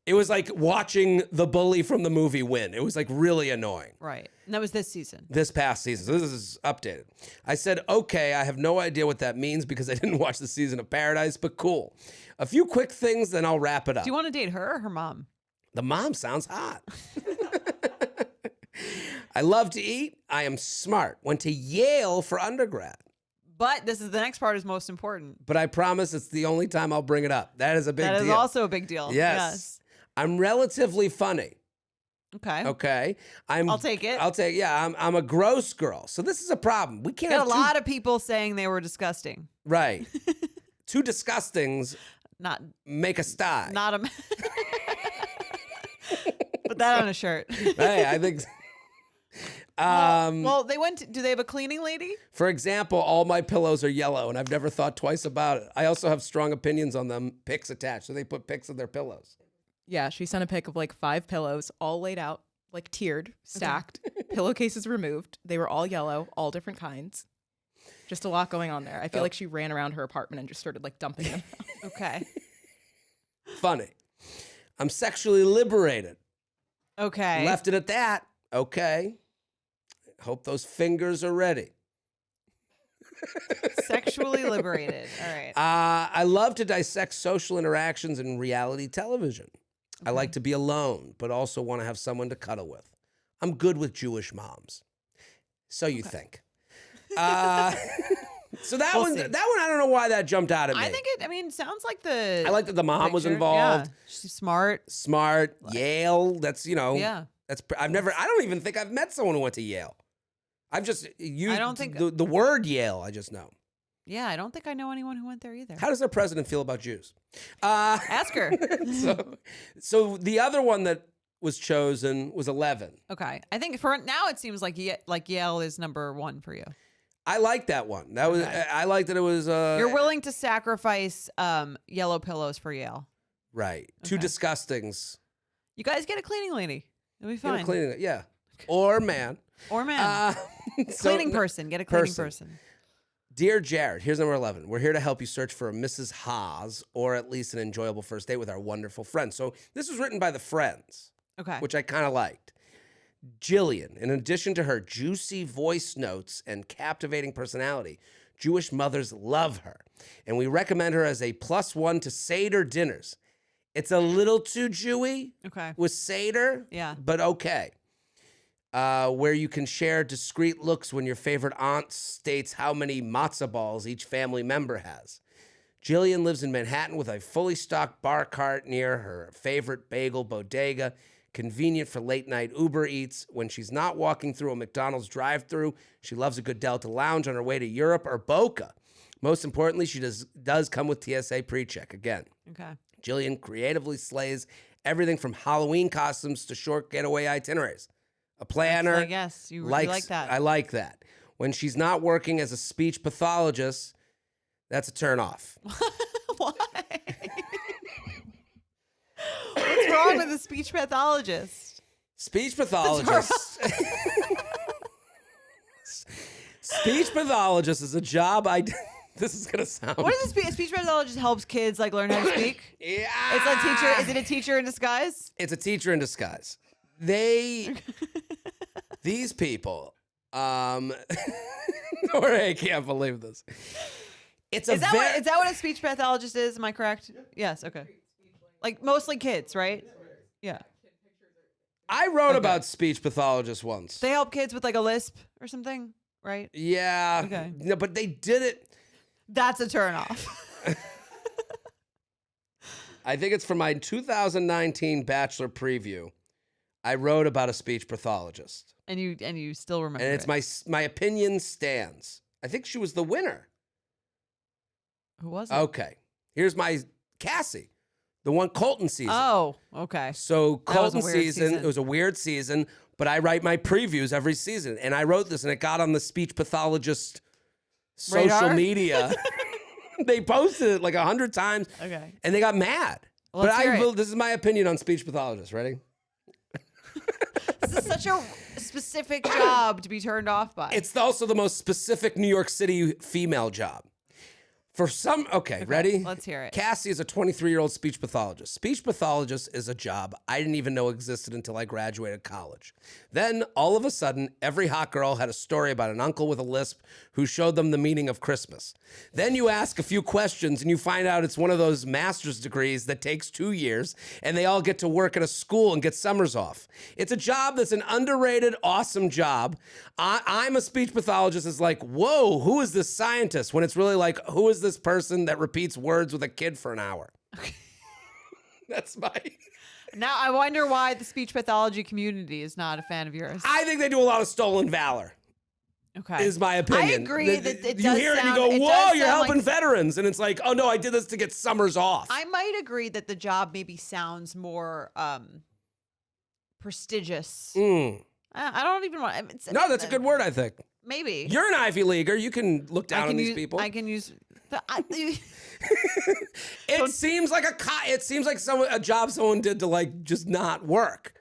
it was like watching the bully from the movie win. It was, like, really annoying. Right. And that was this season. This past season. So this is updated. I said, okay, I have no idea what that means because I didn't watch the season of Paradise, but cool. A few quick things, then I'll wrap it up. Do you want to date her or her mom? The mom sounds hot. I love to eat. I am smart. Went to Yale for undergrad. But this is the next part is most important. But I promise it's the only time I'll bring it up. That is a big deal. That is also a big deal. Yes. I'm relatively funny. Okay. Okay. I'll take it. I'm a gross girl. So this is a problem. We can't Got have a lot of people saying they were disgusting. Right. Two disgustings Not make a sty. not a Put that on a shirt. Right. I think Well, they went do they have a cleaning lady? For example, all my pillows are yellow, and I've never thought twice about it. I also have strong opinions on them. Pics attached, so they put pics of their pillows. Yeah, she sent a pic of like 5 pillows, all laid out, like tiered, stacked, pillowcases removed. They were all yellow, all different kinds. Just a lot going on there. I feel like she ran around her apartment and just started like dumping them. Okay. Funny. I'm sexually liberated. Okay. Left it at that. Okay. Hope those fingers are ready. Sexually liberated. All right. I love to dissect social interactions in reality television. I like to be alone, but also want to have someone to cuddle with. I'm good with Jewish moms. So you think. So that We'll one, see. I don't know why that jumped out at me. I think sounds like the I like that the mom was picture. involved. Yeah. She's smart. Smart, Yale. That's, Yeah. I don't even think I've met someone who went to Yale. I've just used don't think- the word Yale, I just know. Yeah, I don't think I know anyone who went there either. How does their president feel about Jews? Ask her. So the other one that was chosen was 11. Okay. I think for now it seems like Yale is number 1 for you. I like that one. That was Okay. I liked that it was You're willing to sacrifice yellow pillows for Yale. right. Two Okay. disgustings. You guys get a cleaning lady. It'll be You know, fine. cleaning it, yeah. Or man. Or man. So- Cleaning person. Get a cleaning person. person. Dear Jared, here's number 11. We're here to help you search for a Mrs. Haas or at least an enjoyable first date with our wonderful friends. So this was written by the friends, Okay. which I kind of liked. Jillian, in addition to her juicy voice notes and captivating personality, Jewish mothers love her, and we recommend her as a +1 to Seder dinners. It's a little too Jewy Okay. with Seder, Yeah. but okay. Where you can share discreet looks when your favorite aunt states how many matzah balls each family member has. Jillian lives in Manhattan with a fully stocked bar cart near her favorite bagel bodega, convenient for late night Uber Eats. When she's not walking through a McDonald's drive-thru, she loves a good Delta Lounge on her way to Europe or Boca. Most importantly, she does come with TSA pre-check again. Okay. Jillian creatively slays everything from Halloween costumes to short getaway itineraries. A planner. I guess you really like that. I like that. When she's not working as a speech pathologist, that's a turnoff. Why? What's wrong with a speech pathologist? Speech pathologist. Speech pathologist is a job this is gonna sound. What is a speech pathologist? Helps kids like learn how to speak. Yeah. It's a teacher. Is it a teacher in disguise? It's a teacher in disguise. These people, Jorge, I can't believe this. It's a Is that what a speech pathologist is? Am I correct? Yes. Okay. Like mostly kids, right? Yeah. I wrote about speech pathologists once. They help kids with like a lisp or something, right? Yeah. Okay. No, but they did it. That's a turnoff. I think it's for my 2019 Bachelor preview. I wrote about a speech pathologist. And you still remember And it's it. my opinion stands. I think she was the winner. Who was it? Okay. Here's my Cassie, the one Colton season. Oh, okay. So That was a Colton weird season, season. it was a weird season, but I write my previews every season. And I wrote this and it got on the speech pathologist social Radar? media. They posted it like 100 times Okay. and they got mad. Well, let's hear it. This is my opinion on speech pathologists. Ready? This is such a specific job to be turned off by. It's also the most specific New York City female job. Okay, ready? let's hear it. Cassie is a 23-year-old speech pathologist. Speech pathologist is a job I didn't even know existed until I graduated college. Then, all of a sudden, every hot girl had a story about an uncle with a lisp who showed them the meaning of Christmas. Then you ask a few questions and you find out it's one of those master's degrees that takes 2 years and they all get to work at a school and get summers off. It's a job that's an underrated, awesome job. I'm a speech pathologist. It's like, whoa, who is this scientist? When it's really like, who is this person that repeats words with a kid for an hour? That's my... Now I wonder why the speech pathology community is not a fan of yours. I think they do a lot of stolen valor. Okay. Is my opinion. I agree that it you does hear it and you sound- go, it whoa, does you're sound helping like- veterans. And it's like, oh no, I did this to get summers off. I might agree that the job maybe sounds more prestigious. Mm. I don't even want. No, that's a good word, I think. Maybe You're an Ivy Leaguer. You can look down on these people. I can use. It seems like it seems like a job someone did to like just not work.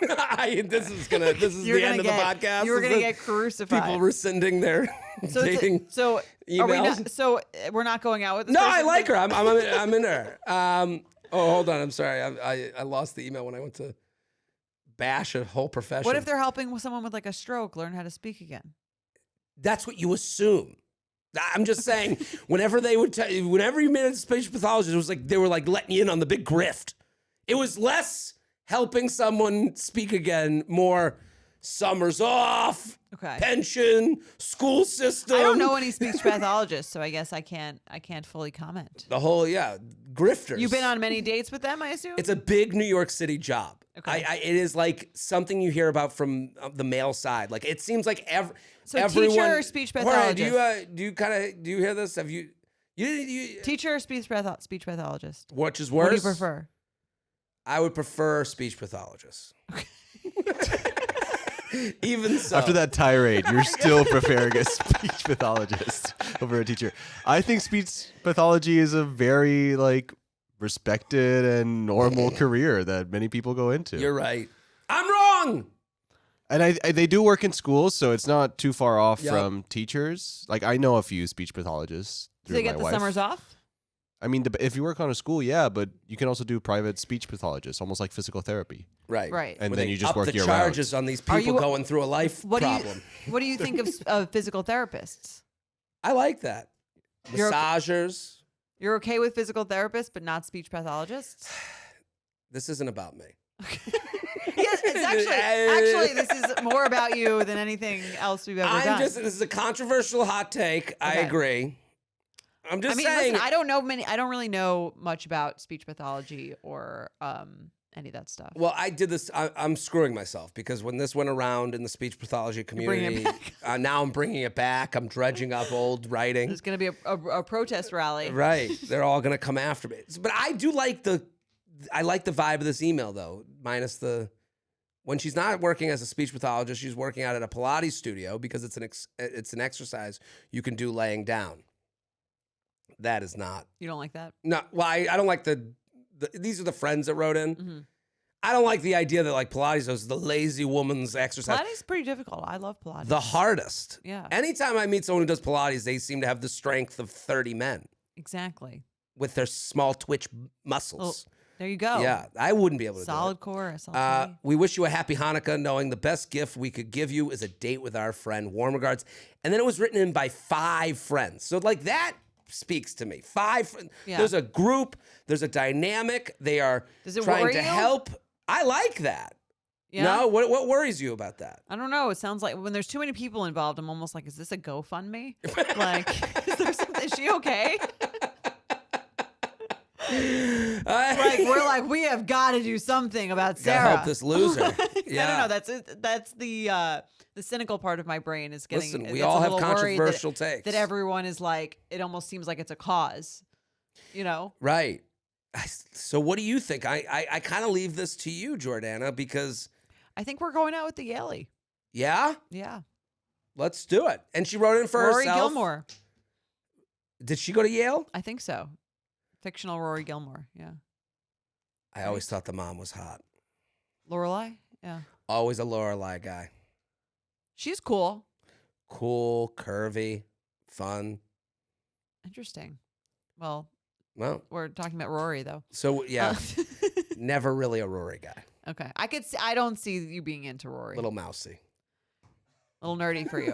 This is the end of the podcast. You were Is gonna this get crucified. people rescinding their so dating so are we emails. not? So we're not going out with. This No, I person? like her. I'm in her. Oh, hold on. I'm sorry. I lost the email when I went to bash a whole profession. What if they're helping with someone with like a stroke learn how to speak again? That's what you assume. I'm just saying, whenever they would tell you, whenever you made a speech pathologist, it was like they were like letting you in on the big grift. It was less helping someone speak again, more summers off, Okay. pension, school system. I don't know any speech pathologists, so I guess I can't fully comment. The whole, grifters. You've been on many dates with them, I assume? It's a big New York City job. Okay. It is like something you hear about from the male side. Like it seems like So everyone. teacher or speech Jorge, pathologist? do you hear this? Have you Teacher or speech pathologist? which is worse? What do you prefer? I would prefer speech pathologists. Even so. After that tirade, you're still preferring a speech pathologist over a teacher. I think speech pathology is a very respected and normal career that many people go into. You're right. I'm wrong. And they do work in schools, so it's not too far off Yep. from teachers. Like I know a few speech pathologists Do through they my get the wife. summers off? I mean, if you work on a school, yeah, but you can also do private speech pathologists, almost like physical therapy. Right. Right. And Where then they you just up work the year charges on these Are people you- going through a life What problem. do you think of physical therapists? I like that. You're- Massagers. You're okay with physical therapists, but not speech pathologists? This isn't about me. Yes, it's actually this is more about you than anything else we've ever done. This is a controversial hot take. I Okay. agree. I'm just I mean, saying. listen, I don't really know much about speech pathology or any of that stuff. Well, I did this. I'm screwing myself because when this went around in the speech pathology bringing it community, now I'm bringing it back. I'm dredging up old writing. There's going to be a protest rally. Right. They're all going to come after me. But I do like the vibe of this email though, minus when she's not working as a speech pathologist, she's working out at a Pilates studio because it's an exercise you can do laying down. That is not. You don't like that? No, well, I don't like these are the friends that wrote in. Mhm. I don't like the idea that like Pilates is the lazy woman's exercise. Pilates is pretty difficult. I love Pilates. The hardest. Yeah. Anytime I meet someone who does Pilates, they seem to have the strength of 30 men Exactly. with their small twitch muscles. There you go. Yeah, I wouldn't be able to Solid do core. it. Solid We wish you a happy Hanukkah, knowing the best gift we could give you is a date with our friend. Warm regards. And then it was written in by 5 friends. So like that speaks to me. 5. Yeah. There's a group. There's a dynamic. They are Does it trying worry to you? help. I like that. Yeah. No, what worries you about that? I don't know. It sounds like when there's too many people involved, I'm almost like, is this a GoFundMe? Like, is there something? Is she okay? Like, we're like, we have got to do something about Gotta Sarah. help this loser. Yeah. I don't know. That's it. That's the cynical part of my brain is getting. Listen, it we gets all a have little worried controversial takes. that everyone is like. It almost seems like it's a cause. You know. Right. So what do you think? I kind of leave this to you, Jordana, because I think we're going out with the Yaley. yeah, Yeah. let's do it. And she wrote in for Rory herself. Gilmore. Did she go to Yale? I think so. Fictional Rory Gilmore. Yeah. I always thought the mom was hot. Lorelai. Yeah. Always a Lorelai guy. She's cool. Cool, curvy, fun. Interesting. Well, Well, we're talking about Rory though. so yeah, never really a Rory guy. Okay. I don't see you being into Rory. Little mousy. Little nerdy for you.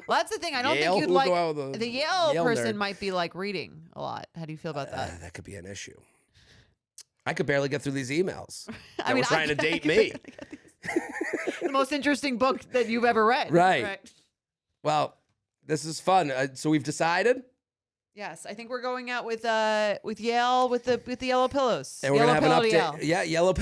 Well, that's the thing. I don't Yale? think you'd We'll like go out with the Yale person nerd. might be like reading a lot. How do you feel about that? That could be an issue. I could barely get through these emails. I They were trying to date me. The most interesting book that you've ever read. Right. Well, this is fun. So we've decided, Yes, I think we're going out with Yale with the yellow pillows. and we're Yellow gonna have pillow an to update. Yale. Yeah, yellow.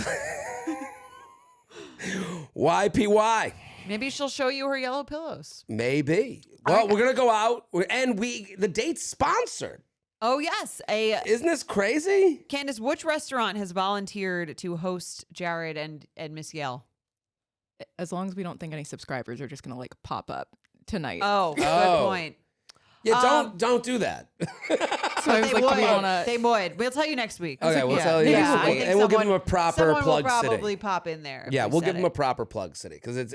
YPY. Maybe she'll show you her yellow pillows. Maybe. Well, we're gonna go out, and the date's sponsored. Oh yes, Isn't this crazy? Candace, which restaurant has volunteered to host Jared and Miss Yale? As long as we don't think any subscribers are just gonna like pop up tonight. Oh, good Oh. point. Yeah, don't do that. So I was They like, do we would. wanna? They would. We'll tell you next week. Okay, we'll Yeah. tell you Yeah, next I week, think and we'll give someone- them a proper someone plug will city. probably pop in there. if Yeah, we we'll said give them a it. proper plug city because it's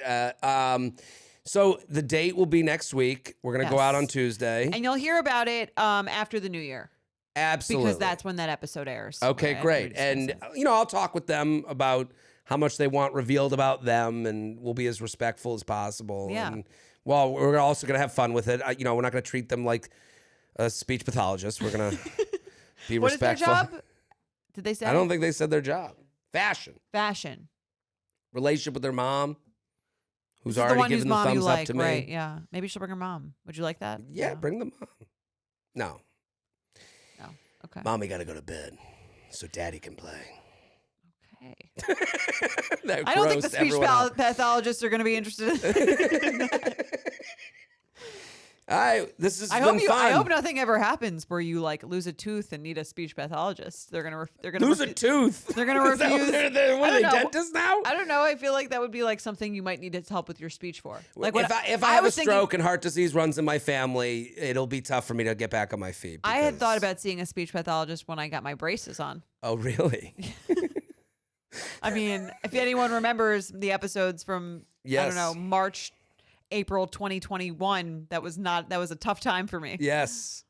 so the date will be next week. We're gonna go out Yes. on Tuesday. And you'll hear about it after the new year Absolutely. because that's when that episode airs. Okay, Right, great. everybody's And gonna say. I'll talk with them about how much they want revealed about them, and we'll be as respectful as possible. Yeah. And well, we're also gonna have fun with it. We're not gonna treat them like a speech pathologist. We're gonna be What is their respectful. job? Did they say? I don't think they said their job. Fashion, Fashion. relationship with their mom, who's This is the already one whose given the mom you thumbs like, up to me. right? Yeah. Maybe she'll bring her mom. Would you like that? Yeah, No. bring them on. No, No. Okay. mommy got to go to bed so daddy can play. Okay. That I don't think the grossed speech everyone out. pathologists are going to be interested. in All right, this has I been hope fun. I hope nothing ever happens where you like lose a tooth and need a speech pathologist. They're gonna Lose a tooth. They're gonna Is that what refuse- What I are they, don't know. dentists now? I don't know. I feel like that would be like something you might need to help with your speech for. Like if I have a was thinking- stroke and heart disease runs in my family, it'll be tough for me to get back on my feet. I had thought because- about seeing a speech pathologist when I got my braces on. Oh, really? I mean, if anyone remembers the episodes from Yes. don't know, March, April 2021. That was a tough time for me. Yes.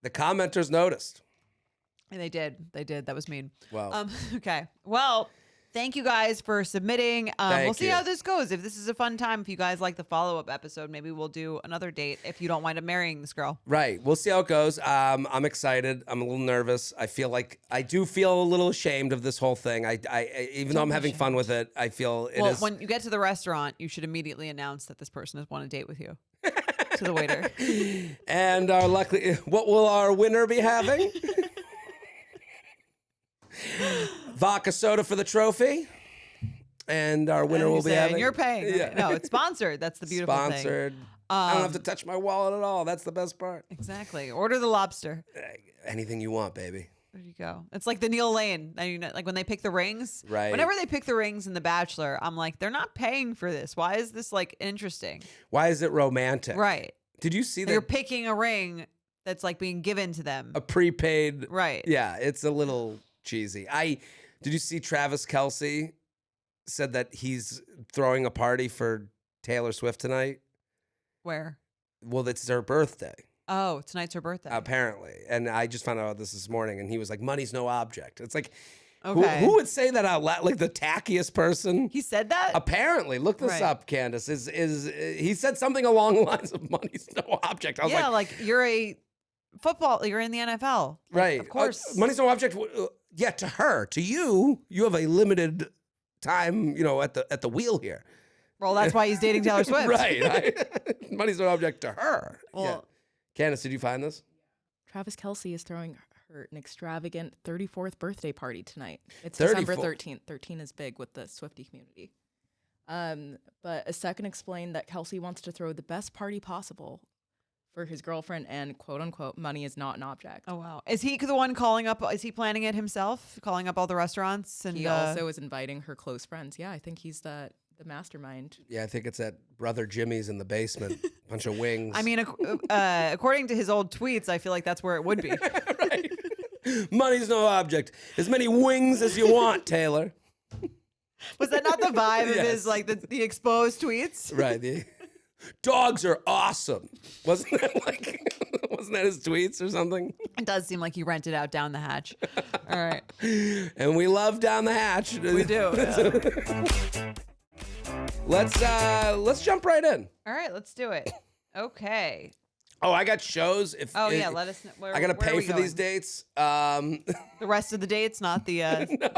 The commenters noticed. And they did. That was mean. Wow. Okay. Well, thank you guys for submitting. We'll Thank see you. how this goes. If this is a fun time, if you guys like the follow-up episode, maybe we'll do another date if you don't wind up marrying this girl. Right. We'll see how it goes. I'm excited. I'm a little nervous. I do feel a little ashamed of this whole thing. Even though I'm having fun with it, I feel it Well, is. when you get to the restaurant, you should immediately announce that this person has won a date with you to the waiter. And what will our winner be having? Vodka soda for the trophy. And our winner And will you be say, having. and you're paying. Yeah. No, it's sponsored. That's the beautiful thing. Sponsored. I don't have to touch my wallet at all. That's the best part. Exactly. Order the lobster. Anything you want, baby. There you go. It's like the Neil Lane. Like when they pick the rings. Right. Whenever they pick the rings in The Bachelor, I'm like, they're not paying for this. Why is this like interesting? Why is it romantic? Right. Did you see You're that? picking a ring that's like being given to them. A prepaid. Right. Yeah, it's a little cheesy. Did you see Travis Kelce said that he's throwing a party for Taylor Swift tonight? Where? Well, it's her birthday, Oh, tonight's her birthday. apparently. And I just found out this morning, and he was like, money's no object. It's like, Okay. who would say that out loud? Like the tackiest person? He said that? Apparently. Look this Right. up, Candace. He said something along the lines of money's no object. I was Yeah, like, like you're you're in the NFL. Like, right. Of course. Money's no object. Yeah, to her. To you, you have a limited time, at the wheel here. Well, that's why he's dating Taylor Swift. Right. Money's no object to her. Well, Yeah. Candace, did you find this? Travis Kelce is throwing her an extravagant 34th birthday party tonight. It's 34. December 13th. 13 is big with the Swiftie community. But a second explained that Kelce wants to throw the best party possible for his girlfriend, and quote unquote, money is not an object. oh wow. Is he the one calling up? Is he planning it himself? Calling up all the restaurants and He also is inviting her close friends. Yeah, I think he's the mastermind. Yeah, I think it's at Brother Jimmy's in the basement. Bunch of wings. I mean, according to his old tweets, I feel like that's where it would be. right. Money's no object. As many wings as you want, Taylor. Was that not the vibe of Yes. his like the exposed tweets? Right. The dogs are awesome. Wasn't that his tweets or something? It does seem like he rented out Down the Hatch. All right, And we love Down the Hatch. we do. Yeah. Let's jump right in. All right, let's do it. Okay. Oh, I got shows. Oh yeah, let us know. I gotta where are pay we for these going? dates. The rest of the dates, not the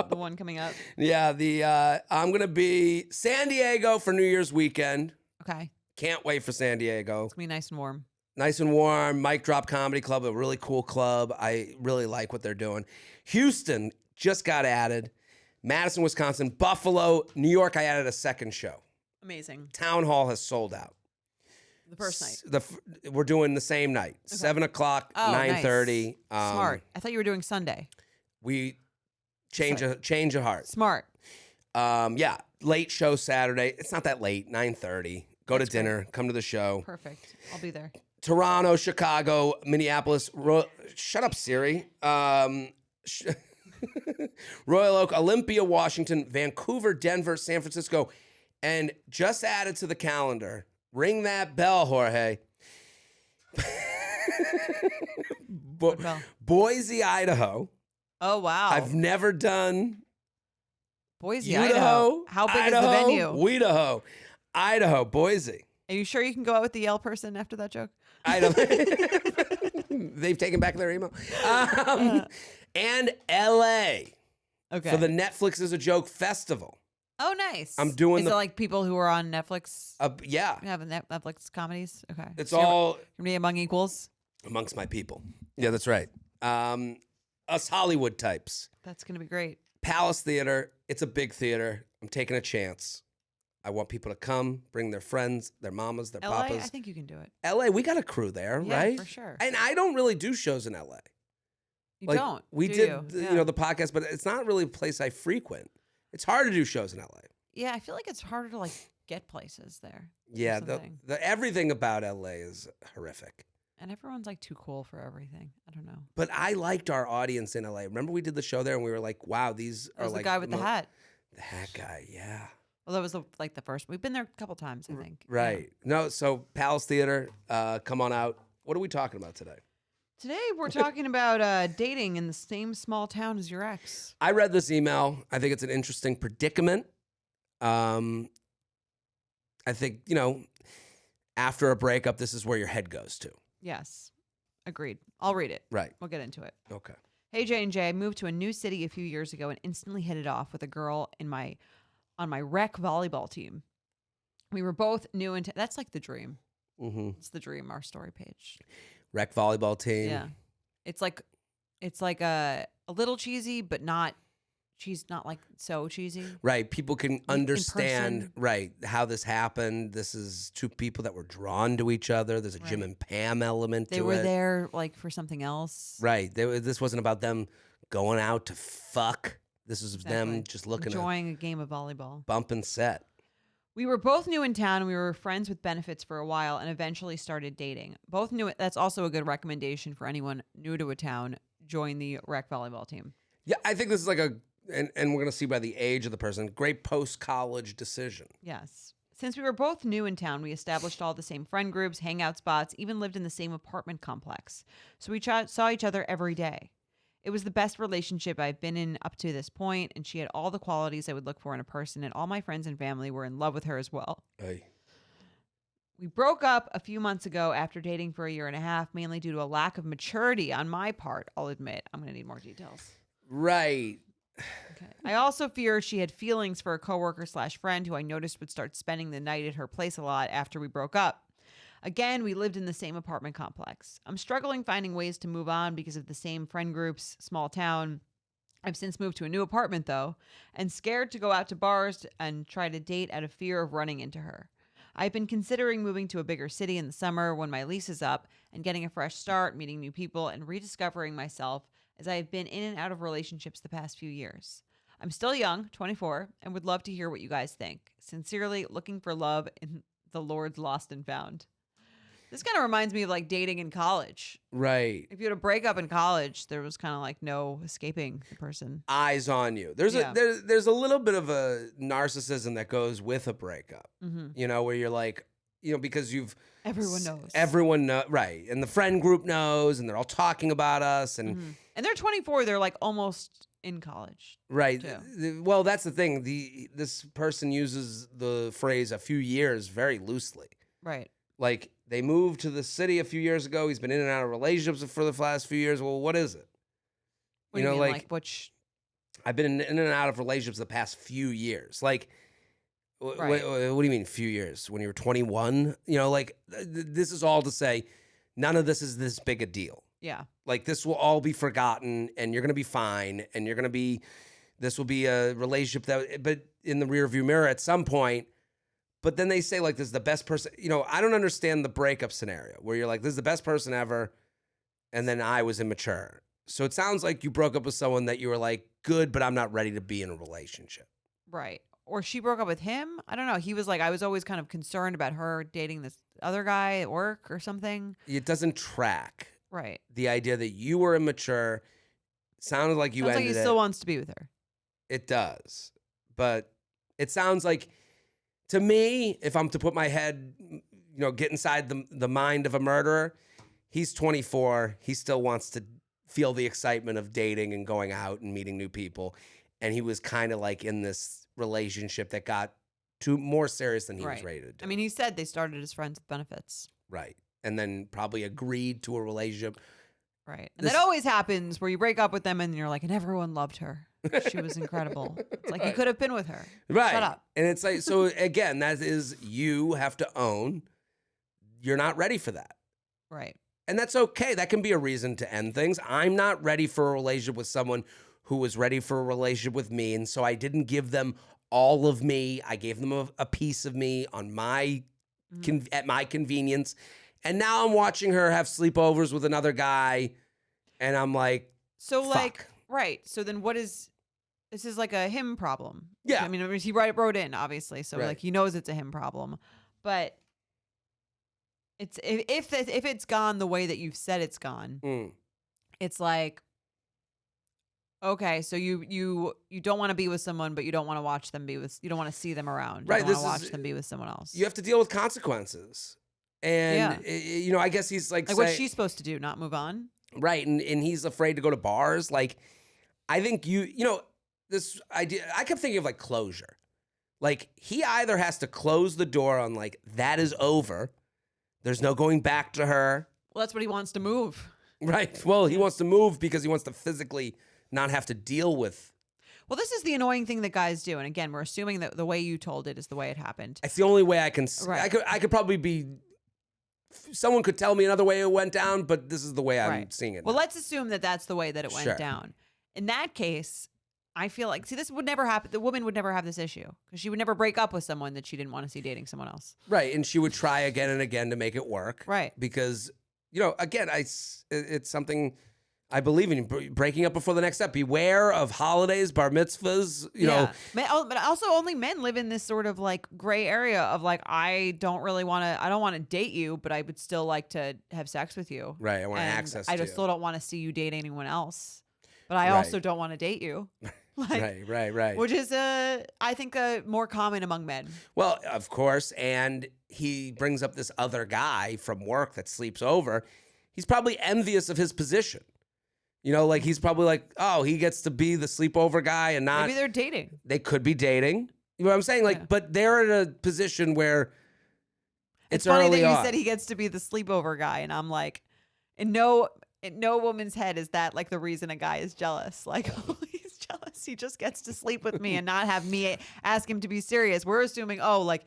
the one coming up. Yeah, I'm gonna be San Diego for New Year's weekend. Okay, Can't wait for San Diego. it's gonna be nice and warm. Nice and warm. Mic Drop Comedy Club, a really cool club. I really like what they're doing. Houston just got added. Madison, Wisconsin, Buffalo, New York. I added a second show. Amazing. Town Hall has sold out. The first night. We're doing the same night, 7 o'clock, Oh, 9:30. nice. Smart. I thought you were doing Sunday. We change a heart. Smart. Yeah, late show Saturday. It's not that late. 9:30. Go to dinner. Come to the show. Perfect. I'll be there. Toronto, Chicago, Minneapolis. Shut up, Siri. Royal Oak, Olympia, Washington, Vancouver, Denver, San Francisco, and just added to the calendar. Ring that bell, Jorge. What bell? Boise, Idaho. Oh wow. I've never done Boise, Idaho. Idaho. How big is the venue? Idaho. Idaho, Boise. Are you sure you can go out with the Yale person after that joke? Idaho. They've taken back their email. And LA Okay. for the Netflix is a Joke Festival. Oh, nice. I'm doing Is the- it like people who are on Netflix? Yeah, Have Netflix comedies? Okay. it's So you're all gonna be among equals. amongst my people. Yeah, that's right. Us Hollywood types. That's gonna be great. Palace Theater. It's a big theater. I'm taking a chance. I want people to come, bring their friends, their mamas, their LA, papas. I think you can do it. LA, we got a crew there, Yeah, right? for sure. And I don't really do shows in LA. You Like, don't. We do did, you? the podcast, but it's not really a place I frequent. It's hard to do shows in LA. Yeah, I feel like it's harder to like get places there. or Yeah, something. the everything about LA is horrific. And everyone's like too cool for everything. I don't know. But I liked our audience in LA. Remember we did the show there and we were like, wow, these are Who's like the guy with the hat? The hat guy, yeah. Well, that was like the first. We've been there a couple times, I think. Yeah. Right. No, so Palace Theater, come on out. What are we talking about today? Today we're talking about dating in the same small town as your ex. I read this email. I think it's an interesting predicament. I think, after a breakup, this is where your head goes to. Yes, agreed. I'll read it. Right. We'll get into it. Okay. Hey J&J, I moved to a new city a few years ago and instantly hit it off with a girl on my rec volleyball team. We were both new and that's like the dream. Mm-hmm. It's the dream. Our story page. Rec volleyball team. Yeah, it's like a little cheesy, but not. She's not like so cheesy. Right. People can understand, person. right, how this happened. This is two people that were drawn to each other. There's a Jim Right. and Pam element They to were it. there like for something else. Right. This wasn't about them going out to fuck. This was them Exactly. just looking to Enjoying a game of volleyball. bump and set. We were both new in town and we were friends with benefits for a while and eventually started dating. Both knew it. That's also a good recommendation for anyone new to a town. Join the rec volleyball team. Yeah, I think this is like and we're going to see by the age of the person, great post-college decision. Yes. Since we were both new in town, we established all the same friend groups, hangout spots, even lived in the same apartment complex. So we saw each other every day. It was the best relationship I've been in up to this point, and she had all the qualities I would look for in a person, and all my friends and family were in love with her as well. Hey. We broke up a few months ago after dating for a year and a half, mainly due to a lack of maturity on my part, I'll admit. I'm going to need more details. Right. Okay. I also fear she had feelings for a coworker/friend who I noticed would start spending the night at her place a lot after we broke up. Again, we lived in the same apartment complex. I'm struggling finding ways to move on because of the same friend groups, small town. I've since moved to a new apartment though, and scared to go out to bars and try to date out of fear of running into her. I've been considering moving to a bigger city in the summer when my lease is up and getting a fresh start, meeting new people, and rediscovering myself as I have been in and out of relationships the past few years. I'm still young, 24, and would love to hear what you guys think. Sincerely, looking for love in the Lord's lost and found. This kind of reminds me of like dating in college. Right. If you had a breakup in college, there was kind of like no escaping the person. Eyes on you. There's Yeah. there's a little bit of a narcissism that goes with a breakup. Mm-hmm. Where you're like, because you've Everyone knows. Everyone knows, right? And the friend group knows, and they're all talking about us, and Mhm. And they're 24. They're like almost in college. right. too. Well, that's the thing. This person uses the phrase "a few years" very loosely. Right. Like they moved to the city a few years ago. He's been in and out of relationships for the last few years. Well, what is it? What do you mean, like which? I've been in and out of relationships the past few years. Like, Right. what do you mean few years? When you were 21? This is all to say, none of this is this big a deal. Yeah. Like this will all be forgotten, and you're gonna be fine, and this will be a relationship but in the rearview mirror at some point. But then they say like this is the best person. I don't understand the breakup scenario where you're like, this is the best person ever, and then I was immature. So it sounds like you broke up with someone that you were like, good, but I'm not ready to be in a relationship. Right. Or she broke up with him. I don't know. He was like, I was always kind of concerned about her dating this other guy at work or something. It doesn't track Right. the idea that you were immature. Sounded like you Sounds like ended he it. still wants to be with her. It does. But it sounds like, to me, if I'm to put my head, get inside the mind of a murderer, he's 24. He still wants to feel the excitement of dating and going out and meeting new people. And he was kind of like in this relationship that got more serious than he was Right. ready to do. I mean, he said they started as friends with benefits. Right. And then probably agreed to a relationship. Right. And This- that always happens where you break up with them and you're like, and everyone loved her. She was incredible. It's like you Right. could have been with her. Right. Shut up. And it's like, so again, that is, you have to own you're not ready for that. Right. And that's okay. That can be a reason to end things. I'm not ready for a relationship with someone who was ready for a relationship with me. And so I didn't give them all of me. I gave them a piece of me on my at my convenience. And now I'm watching her have sleepovers with another guy. And I'm like, So like, fuck. right. So then this is like a him problem. Yeah. I mean, he wrote in obviously. So Right. like he knows it's a him problem, but it's, if it's gone the way that you've said it's gone, mm, it's like, Okay, so you don't want to be with someone, but you don't want to watch them be with. You don't want to see them around. Right, You don't this want to is- watch them be with someone else. You have to deal with consequences. And, Yeah. you know, I guess he's like, Like, what's she supposed to do? Not move on? right. And he's afraid to go to bars. Like, I think you know, this idea, I kept thinking of like closure. Like, he either has to close the door on like, that is over. There's no going back to her. Well, that's what he wants to move. Right. Well, he wants to move because he wants to physically not have to deal with. Well, this is the annoying thing that guys do, and again, we're assuming that the way you told it is the way it happened. It's the only way I can. Right. I could probably be. Someone could tell me another way it went down, but this is the way I'm Right. seeing it. Well, now. let's assume that that's the way that it went Sure. down. In that case, I feel like, see, this would never happen. The woman would never have this issue because she would never break up with someone that she didn't want to see dating someone else. Right, and she would try again and again to make it work. Right. Because, you know, again, it's something I believe in. Breaking up before the next step. Beware of holidays, bar mitzvahs. You know, But also only men live in this sort of like gray area of like, I don't want to date you, but I would still like to have sex with you. right. I want And access. I to just you. still don't want to see you date anyone else. But I Right. also don't want to date you. Like, Right. which is I think more common among men. Well, of course, and he brings up this other guy from work that sleeps over. He's probably envious of his position. You know, like he's probably like, oh, he gets to be the sleepover guy and not. Maybe they're dating. They could be dating. You know what I'm saying? Like, Yeah. but they're in a position where It's it's funny early that you on. said he gets to be the sleepover guy, and I'm like, in no woman's head is that like the reason a guy is jealous. Like, oh, he's jealous. He just gets to sleep with me and not have me ask him to be serious. We're assuming, oh, like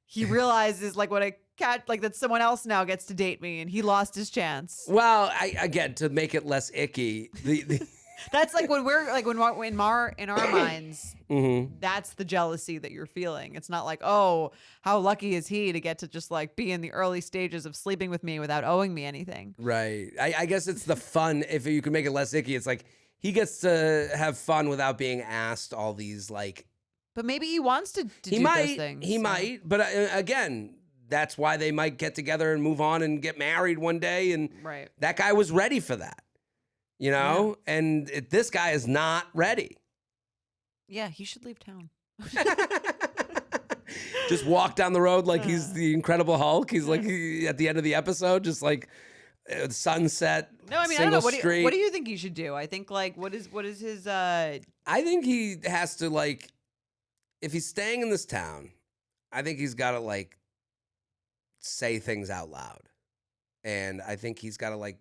he realizes like what a cat like that someone else now gets to date me, and he lost his chance. Well, again, to make it less icky, the That's like when we're like in our minds. Mhm. That's the jealousy that you're feeling. It's not like, oh, how lucky is he to get to just like be in the early stages of sleeping with me without owing me anything. right. I guess it's the fun. If you can make it less icky, it's like he gets to have fun without being asked all these like. But maybe he wants to He do might. those things. He so- might. But again, that's why they might get together and move on and get married one day. And Right. that guy was ready for that. You know, and this guy is not ready. Yeah, he should leave town. Just walk down the road like he's the Incredible Hulk. He's like at the end of the episode, just like sunset. No, I mean, I don't single know. street. What do you think he should do? I think like what is his I think he has to like, if he's staying in this town, I think he's got to like say things out loud, and I think he's got to like,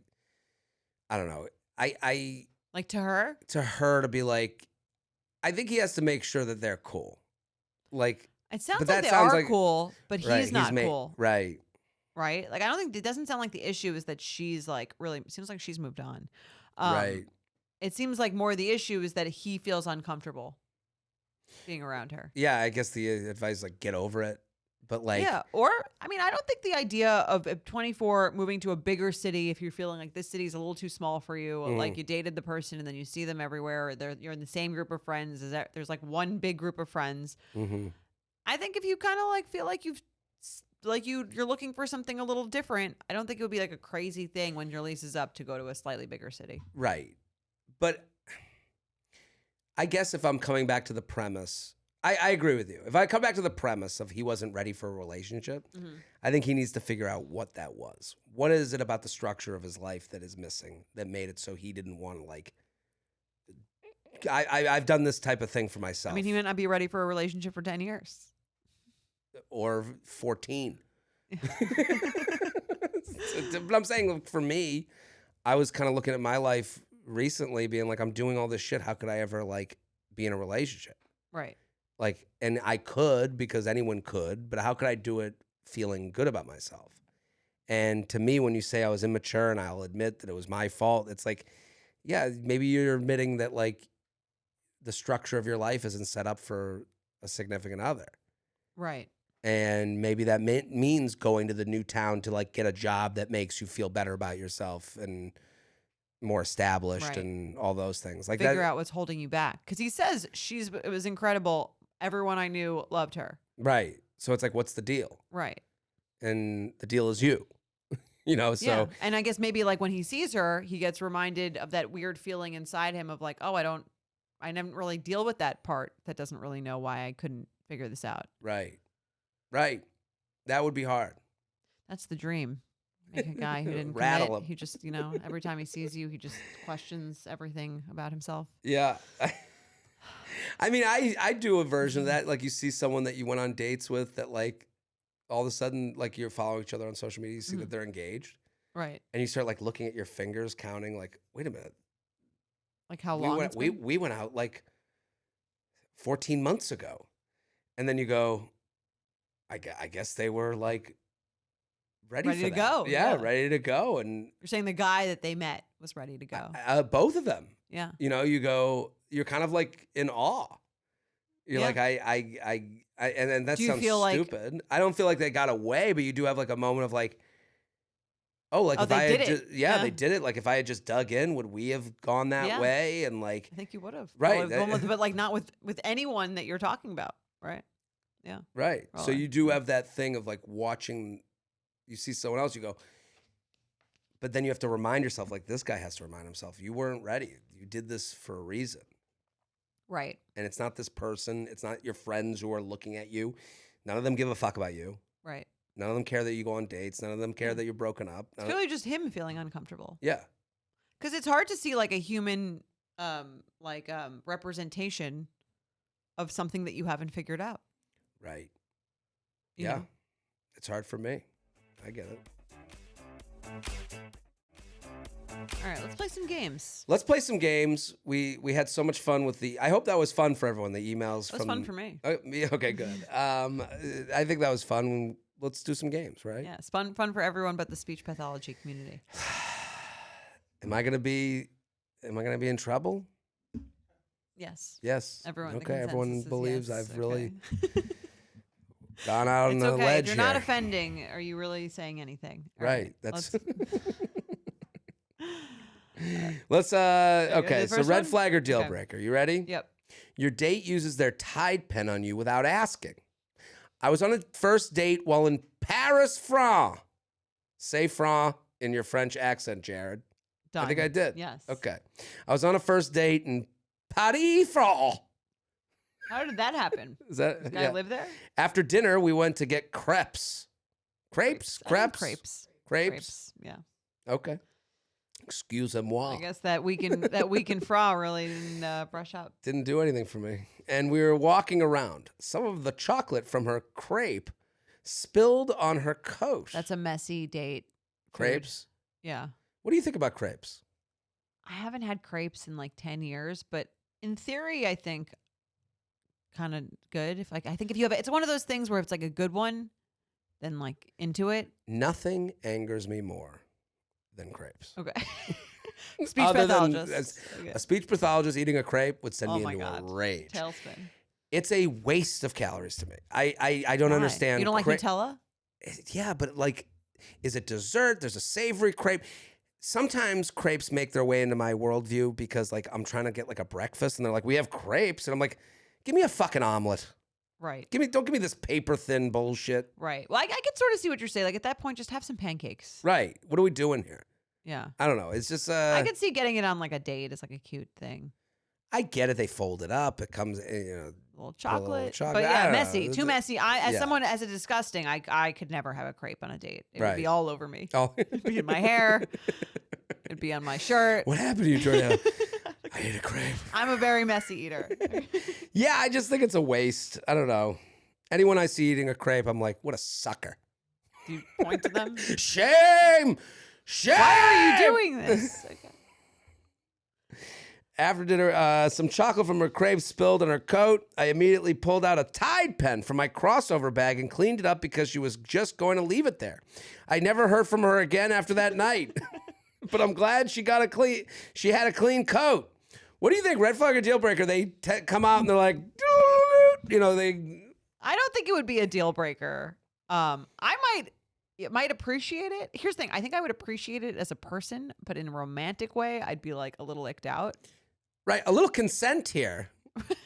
I don't know. I like to her? to her to be like, I think he has to make sure that they're cool. Like, It sounds But like that they sounds are like- cool, but right, he's not cool. Right. Right? Like I don't think it doesn't sound like the issue is that she's like really it seems like she's moved on. Right. It seems like more the issue is that he feels uncomfortable being around her. Yeah, I guess the advice is like get over it. But like, yeah, or I mean, I don't think the idea of 24 moving to a bigger city if you're feeling like this city's a little too small for you, like you dated the person and then you see them everywhere, or you're in the same group of friends. There's like one big group of friends. mhm. I think if you kind of like feel like you're looking for something a little different, I don't think it would be like a crazy thing when your lease is up to go to a slightly bigger city. Right. But I guess if I'm coming back to the premise, I agree with you. If I come back to the premise of he wasn't ready for a relationship, I think he needs to figure out what that was. What is it about the structure of his life that is missing that made it so he didn't want to like. I've done this type of thing for myself. I mean, he might not be ready for a relationship for 10 years. Or 14. But I'm saying for me, I was kind of looking at my life recently being like, I'm doing all this shit. How could I ever like be in a relationship? Right. Like, and I could because anyone could, but how could I do it feeling good about myself? And to me, when you say I was immature and I'll admit that it was my fault, it's like, yeah, maybe you're admitting that like the structure of your life isn't set up for a significant other. Right. And maybe that means going to the new town to like get a job that makes you feel better about yourself and more established Right. and all those things. Like Figure that, out what's holding you back. Because he says it was incredible. Everyone I knew loved her. right. So it's like, what's the deal? Right. And the deal is you. You know, so Yeah. And I guess maybe like when he sees her, he gets reminded of that weird feeling inside him of like, oh, I don't I never really deal with that part that doesn't really know why I couldn't figure this out. Right. That would be hard. That's the dream. Make a guy who didn't Rattle commit. him. He just, every time he sees you, he just questions everything about himself. Yeah. I mean, I do a version of that. Like you see someone that you went on dates with that like all of a sudden, like you're following each other on social media, you see that they're engaged. Right. And you start like looking at your fingers, counting like, wait a minute. Like how long it's been? We went out like 14 months ago. And then you go, I guess they were like ready Ready for to that. go, Yeah, yeah. ready to go. And You're saying the guy that they met was ready to go. both of them. Yeah. You go, you're kind of like in awe. You're Yeah. like, and then that Do you sounds feel like- stupid. I don't feel like they got away, but you do have like a moment of like, oh, like Oh, if they I had did it. just, Yeah. they did it. Like if I had just dug in, would we have gone that Yeah. way? And like, I think you would have. Right, But like not with anyone that you're talking about. Right. right. So Probably. you do have that thing of like watching, you see someone else, you go, but then you have to remind yourself, like this guy has to remind himself, you weren't ready. You did this for a reason. Right. And it's not this person. It's not your friends who are looking at you. None of them give a fuck about you. Right. None of them care that you go on dates. None of them care that you're broken up. It's really just him feeling uncomfortable. Yeah. Because it's hard to see like a human representation of something that you haven't figured out. Right. you Yeah. know? It's hard for me. I get it. All right, let's play some games. Let's play some games. We had so much fun with I hope that was fun for everyone. The emails. That was fun for me. Okay, good. I think that was fun. Let's do some games, right? Yeah, it's fun for everyone but the speech pathology community. Am I gonna be in trouble? Yes. Yes. Everyone. the Okay. Everyone consensus is believes yes. I've really Okay. gone out on It's the okay. ledge If you're not here. offending, are you really saying anything? All Right. That's. let's- Let's. Okay. the So first red one? flag or deal Okay. breaker. You ready? Yep. Your date uses their Tide pen on you without asking. I was on a first date while in Paris, France. Say France in your French accent, Jared. Done. I think I did. Yes. Okay. I was on a first date in Paris, France. How did that happen? Is that? Does the guy live there? After dinner, we went to get crepes. Crepes? I think Crepes? Crepes. Crepes? Yeah. Okay. Excusez-moi. I guess that weekend fra really didn't brush up. Didn't do anything for me. And we were walking around. Some of the chocolate from her crepe spilled on her coat. That's a messy date. food. Crepes? Yeah. What do you think about crepes? I haven't had crepes in like 10 years, but in theory, I think kind of good. If like, I think if you have, it's one of those things where if it's like a good one, then like into it. Nothing angers me more than crepes. Okay. Speech Other than pathologist. Okay. a speech pathologist eating a crepe would send Oh me my into God. a rage. Tailspin. It's a waste of calories to me. I don't Why? understand. You don't like Nutella? Yeah, but like, is it dessert? There's a savory crepe. Sometimes crepes make their way into my worldview because like I'm trying to get like a breakfast and they're like, we have crepes. And I'm like, give me a fucking omelet. Right. Don't give me this paper thin bullshit. Right. Well, I could sort of see what you're saying. Like at that point, just have some pancakes. Right. What are we doing here? Yeah. I don't know. It's just I could see getting it on like a date as like a cute thing. I get it. They fold it up. It comes, A little little chocolate. chocolate. But I yeah, don't know. messy. Too messy. As Yeah. someone as a disgusting, I could never have a crepe on a date. It would be Right. all over me. Oh. It'd be in my hair. It'd be on my shirt. What happened to you, Jordan? I ate a crepe. I'm a very messy eater. Yeah, I just think it's a waste. I don't know. Anyone I see eating a crepe, I'm like, what a sucker. Do you point to them? Shame! Shame! Why are you doing this? Okay. After dinner, some chocolate from her crepe spilled on her coat. I immediately pulled out a Tide pen from my crossover bag and cleaned it up because she was just going to leave it there. I never heard from her again after that night. But I'm glad she had a clean coat. What do you think, red flag or deal breaker? They come out and they're like, you know, I don't think it would be a deal breaker. It might appreciate it. Here's the thing. I think I would appreciate it as a person, but in a romantic way, I'd be like a little icked out. right, a little consent here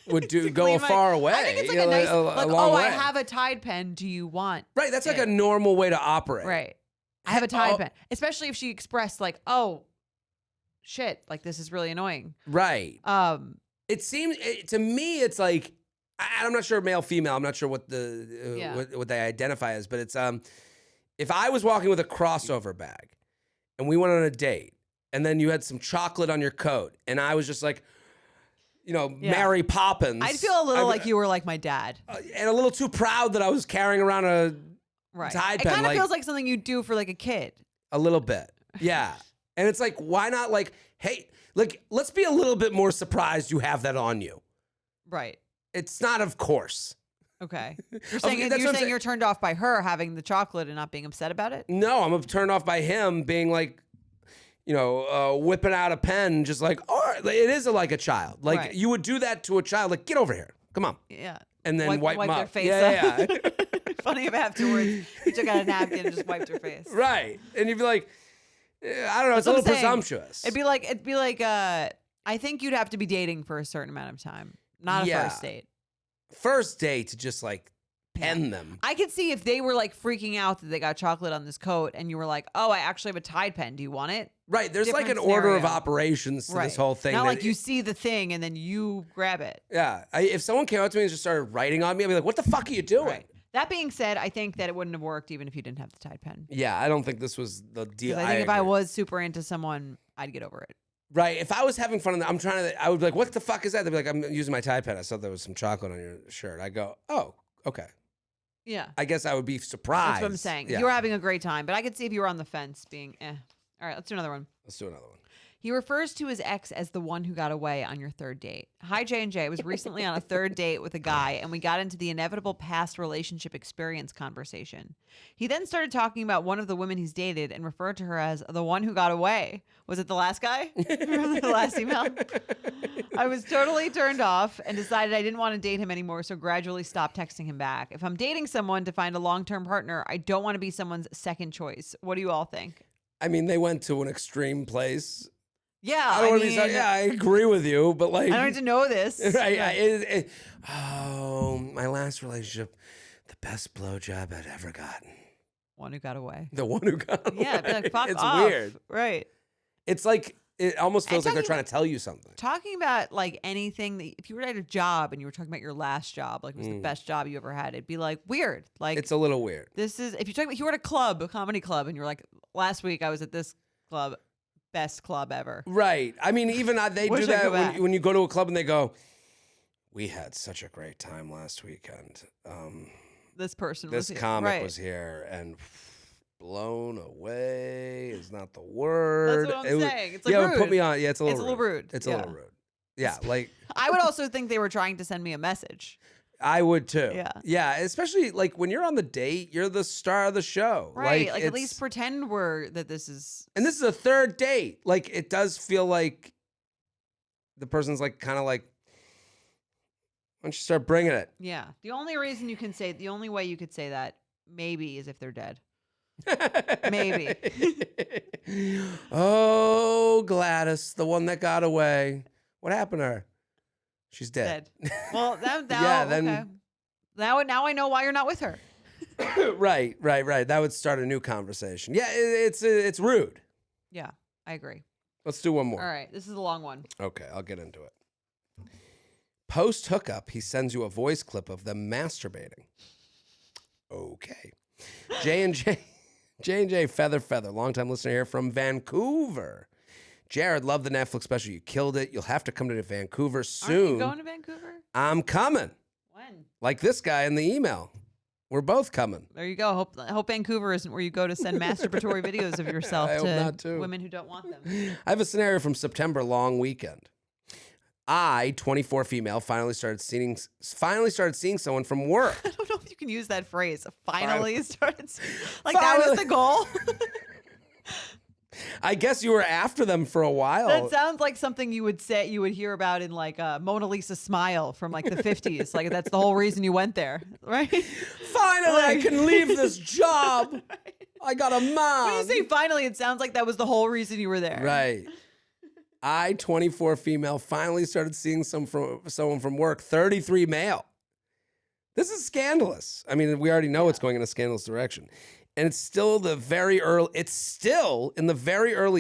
would To go a clean my- far way. I think it's like you a know, nice, a like, long oh, way. I have a Tide pen. Do you want? Right, that's like it? a normal way to operate. Right. I have a Tide Oh. pen. Especially if she expressed like, oh, shit, like this is really annoying. Right. It seems to me, it's like I'm not sure male, female. I'm not sure what the Yeah. what they identify as, but it's if I was walking with a crossover bag and we went on a date, and then you had some chocolate on your coat, and I was just like, Yeah. Mary Poppins. I'd feel a little like you were like my dad. And a little too proud that I was carrying around a Right. Tide It pen, kind of like- feels like something you do for like a kid. a little bit. Yeah. And it's like, why not like, hey, like, let's be a little bit more surprised you have that on you. Right. It's not, of course. Okay. You're Okay, saying, that's what I'm saying. you're turned off by her having the chocolate and not being upset about it? No, I'm turned off by him being like, whipping out a pen, just like, all right, it is like a child. Like Right. you would do that to a child. Like, get over here. Come on. Yeah. And then wipe them their up. face Yeah. Funny if afterwards you took out a napkin and just wiped her face. Right. And you'd be like, I don't know. It's a what I'm little saying. presumptuous. It'd be like I think you'd have to be dating for a certain amount of time, not a Yeah. first date. First date to just like pen them. I could see if they were like freaking out that they got chocolate on this coat and you were like, "Oh, I actually have a Tide pen. Do you want it?" Right. There's like an Different order of scenario. operations to this whole thing. Not that like you see the thing and then you grab it. Yeah. If someone came up to me and just started writing on me, I'd be like, what the fuck are you doing? Right. That being said, I think that it wouldn't have worked even if you didn't have the Tide pen. Yeah. I don't think this was the deal. 'Cause I think if I agree. was super into someone, I'd get over it. Right. If I was having fun, I would be like, what the fuck is that? They'd be like, I'm using my Tide pen. I saw there was some chocolate on your shirt. I go, oh, okay. Yeah. I guess I would be surprised. That's what I'm saying. Yeah. You were having a great time, but I could see if you were on the fence being eh. All right, let's do another one. Let's do another one. He refers to his ex as the one who got away on your third date. Hi, J&J. I was recently on a third date with a guy, and we got into the inevitable past relationship experience conversation. He then started talking about one of the women he's dated and referred to her as the one who got away. Was it the last guy? Remember the last email? I was totally turned off and decided I didn't want to date him anymore, so gradually stopped texting him back. If I'm dating someone to find a long-term partner, I don't want to be someone's second choice. What do you all think? I mean, they went to an extreme place. Yeah, I don't want to be so, yeah, I agree with you, but like, I don't need to know this. Right. My last relationship, the best blowjob I'd ever gotten. One who got away. The one who got Yeah, be away. like, fuck It's off. weird. Right. It's like, it almost feels like they're talking trying to tell you something. Talking about like anything that if you were at a job and you were talking about your last job, like it was the best job you ever had, it'd be like weird. Like It's a little weird. this is if you're talking about you were at a club, a comedy club, and you're like, last week I was at this club, best club ever. Right. I mean, even they Wish do I that could go back. when you go to a club and they go, we had such a great time last weekend. This person This was here. comic Right. was here and blown away is not the word. That's what I'm It was- saying. It's like yeah, it put rude. me on. Yeah, it's a little It's a little rude. It's Yeah. a little rude. Yeah, like I would also think they were trying to send me a message. I would too. Yeah. Yeah, especially like when you're on the date, you're the star of the show. Right. Like at it's- least pretend that this is And this is a third date. Like it does feel like the person's like kind of like, why don't you start bringing it? yeah. The only way you could say that maybe is if they're dead. Maybe. Oh, Gladys, the one that got away. What happened to her? She's dead. Dead. Well, that Yeah, then- okay. Now I know why you're not with her. Right. That would start a new conversation. Yeah, it's rude. Yeah, I agree. Let's do one more. All right, this is a long one. Okay, I'll get into it. Post hookup, he sends you a voice clip of them masturbating. Okay. J&J Feather, longtime listener here from Vancouver. Jared, love the Netflix special. You killed it. You'll have to come to Vancouver Aren't soon. you going to Vancouver? I'm coming. When? Like this guy in the email. We're both coming. There you go. Hope Vancouver isn't where you go to send masturbatory videos of yourself I hope to not, too. women who don't want them. I have a scenario from September long weekend. I, 24 female, finally started seeing someone from work. I don't know if you can use that phrase. Finally started. Like Finally. that was the goal. I guess you were after them for a while. That sounds like something you would hear about in like Mona Lisa Smile from like the 50s. Like that's the whole reason you went there, right? Finally, I can leave this job. I got a mom. When you say finally, it sounds like that was the whole reason you were there. Right. I, 24 female, finally started seeing someone from work, 33 male. This is scandalous. I mean, we already know it's going in a scandalous direction. And it's still in the very early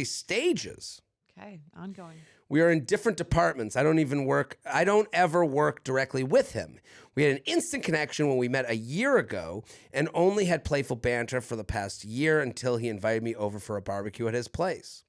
stages. Okay, ongoing. We are in different departments. I don't ever work directly with him. We had an instant connection when we met a year ago and only had playful banter for the past year until he invited me over for a barbecue at his place.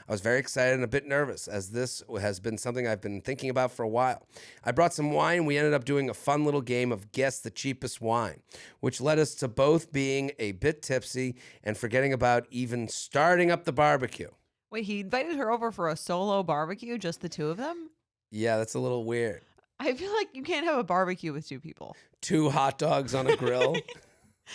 I was very excited and a bit nervous, as this has been something I've been thinking about for a while. I brought some wine, and we ended up doing a fun little game of guess the cheapest wine, which led us to both being a bit tipsy and forgetting about even starting up the barbecue. Wait, he invited her over for a solo barbecue, just the two of them? Yeah, that's a little weird. I feel like you can't have a barbecue with two people. 2 hot dogs on a grill.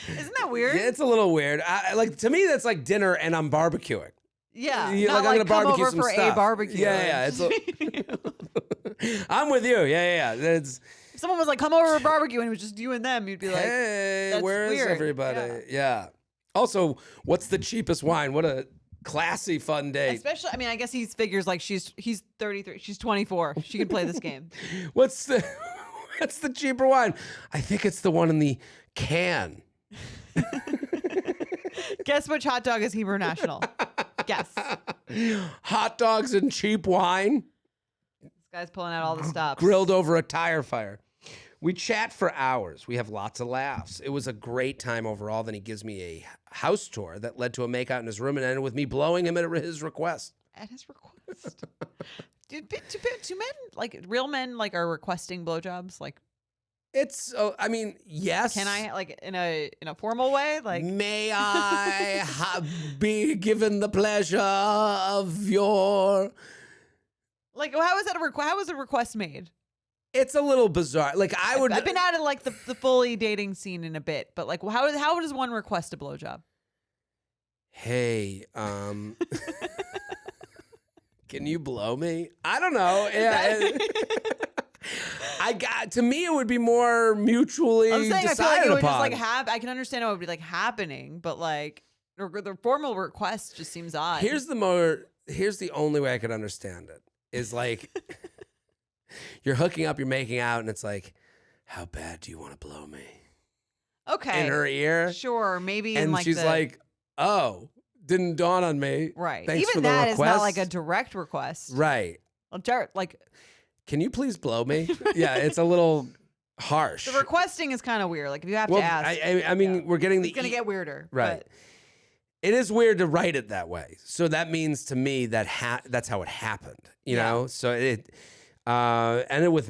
Isn't that weird? Yeah, it's a little weird. Like, to me, that's like dinner and I'm barbecuing. Yeah, You're not like, I'm gonna come barbecue over some for stuff. a barbecue. Yeah, it's I'm with you. Yeah. It's, If someone was like, "Come over for a barbecue," and it was just you and them, you'd be like, hey, that's where is weird. everybody? Yeah. Also, what's the cheapest wine? What a classy, fun date. especially. I mean, I guess he figures like he's 33, she's 24. She can play this game. What's the cheaper wine? I think it's the one in the can. Guess which hot dog is Hebrew National? Guess. Hot dogs and cheap wine This guy's pulling out all the stops. grilled over a tire fire. We chat for hours. We have lots of laughs. It was a great time overall. Then he gives me a house tour that led to a makeout in his room and ended with me blowing him at his request. At his request. Do men, like real men, like are requesting blowjobs? Like, It's, I mean, yes. can I, like, in a formal way? Like, May I be given the pleasure of your... how is that how was a request made? It's a little bizarre. Like, I've been out of like the fully dating scene in a bit, but like, how does one request a blowjob? Hey, can you blow me? I don't know. Yeah. To me, it would be more mutually I'm saying I feel like decided it would just upon. like I can understand how it would be like happening, but like the formal request just seems odd. Here's the only way I could understand it is like you're hooking up, you're making out, and it's like, how bad do you want to blow me? okay, In her ear, sure, maybe, in and like she's like, oh, didn't dawn on me. right. Thanks Even for the that is request. not like a direct request. Right. Well, like Can you please blow me? Yeah, it's a little harsh. the requesting is kind of weird. Like if you have Well, to ask, I mean, yeah. we're getting the it's gonna get weirder. right. But It is weird to write it that way. So that means to me that that's how it happened. You Yeah. know. So it ended with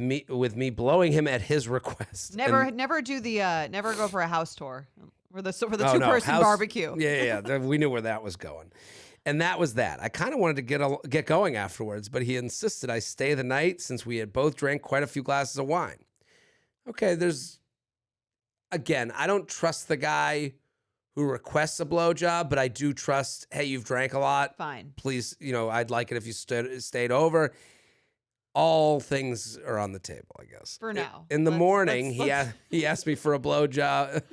me blowing him at his request. never And- never go for a house tour for the Oh, two no, person house- barbecue. Yeah. We knew where that was going. And that was that. I kind of wanted to get going afterwards, but he insisted I stay the night since we had both drank quite a few glasses of wine. Okay, again, I don't trust the guy who requests a blowjob, but I do trust, hey, you've drank a lot. Fine. Please, I'd like it if you stayed over. All things are on the table, I guess. For now. In the morning, he asked me for a blowjob.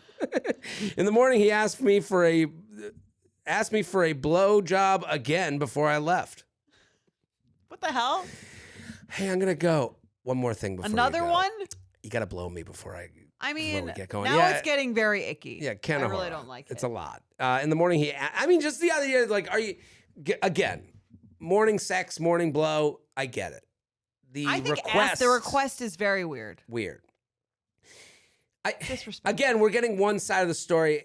In the morning, he asked me for a blowjob again before I left. What the hell? Hey, I'm gonna go. One more thing before Another you go. one? You gotta blow me before I mean, we get going. now Yeah. it's getting very icky. Yeah, I kind of. really don't like it. It's a lot. In the morning, just the other day, like, are you again? Morning sex, morning blow. I get it. I think the request is very weird. Weird. Disrespectful. Again, we're getting one side of the story.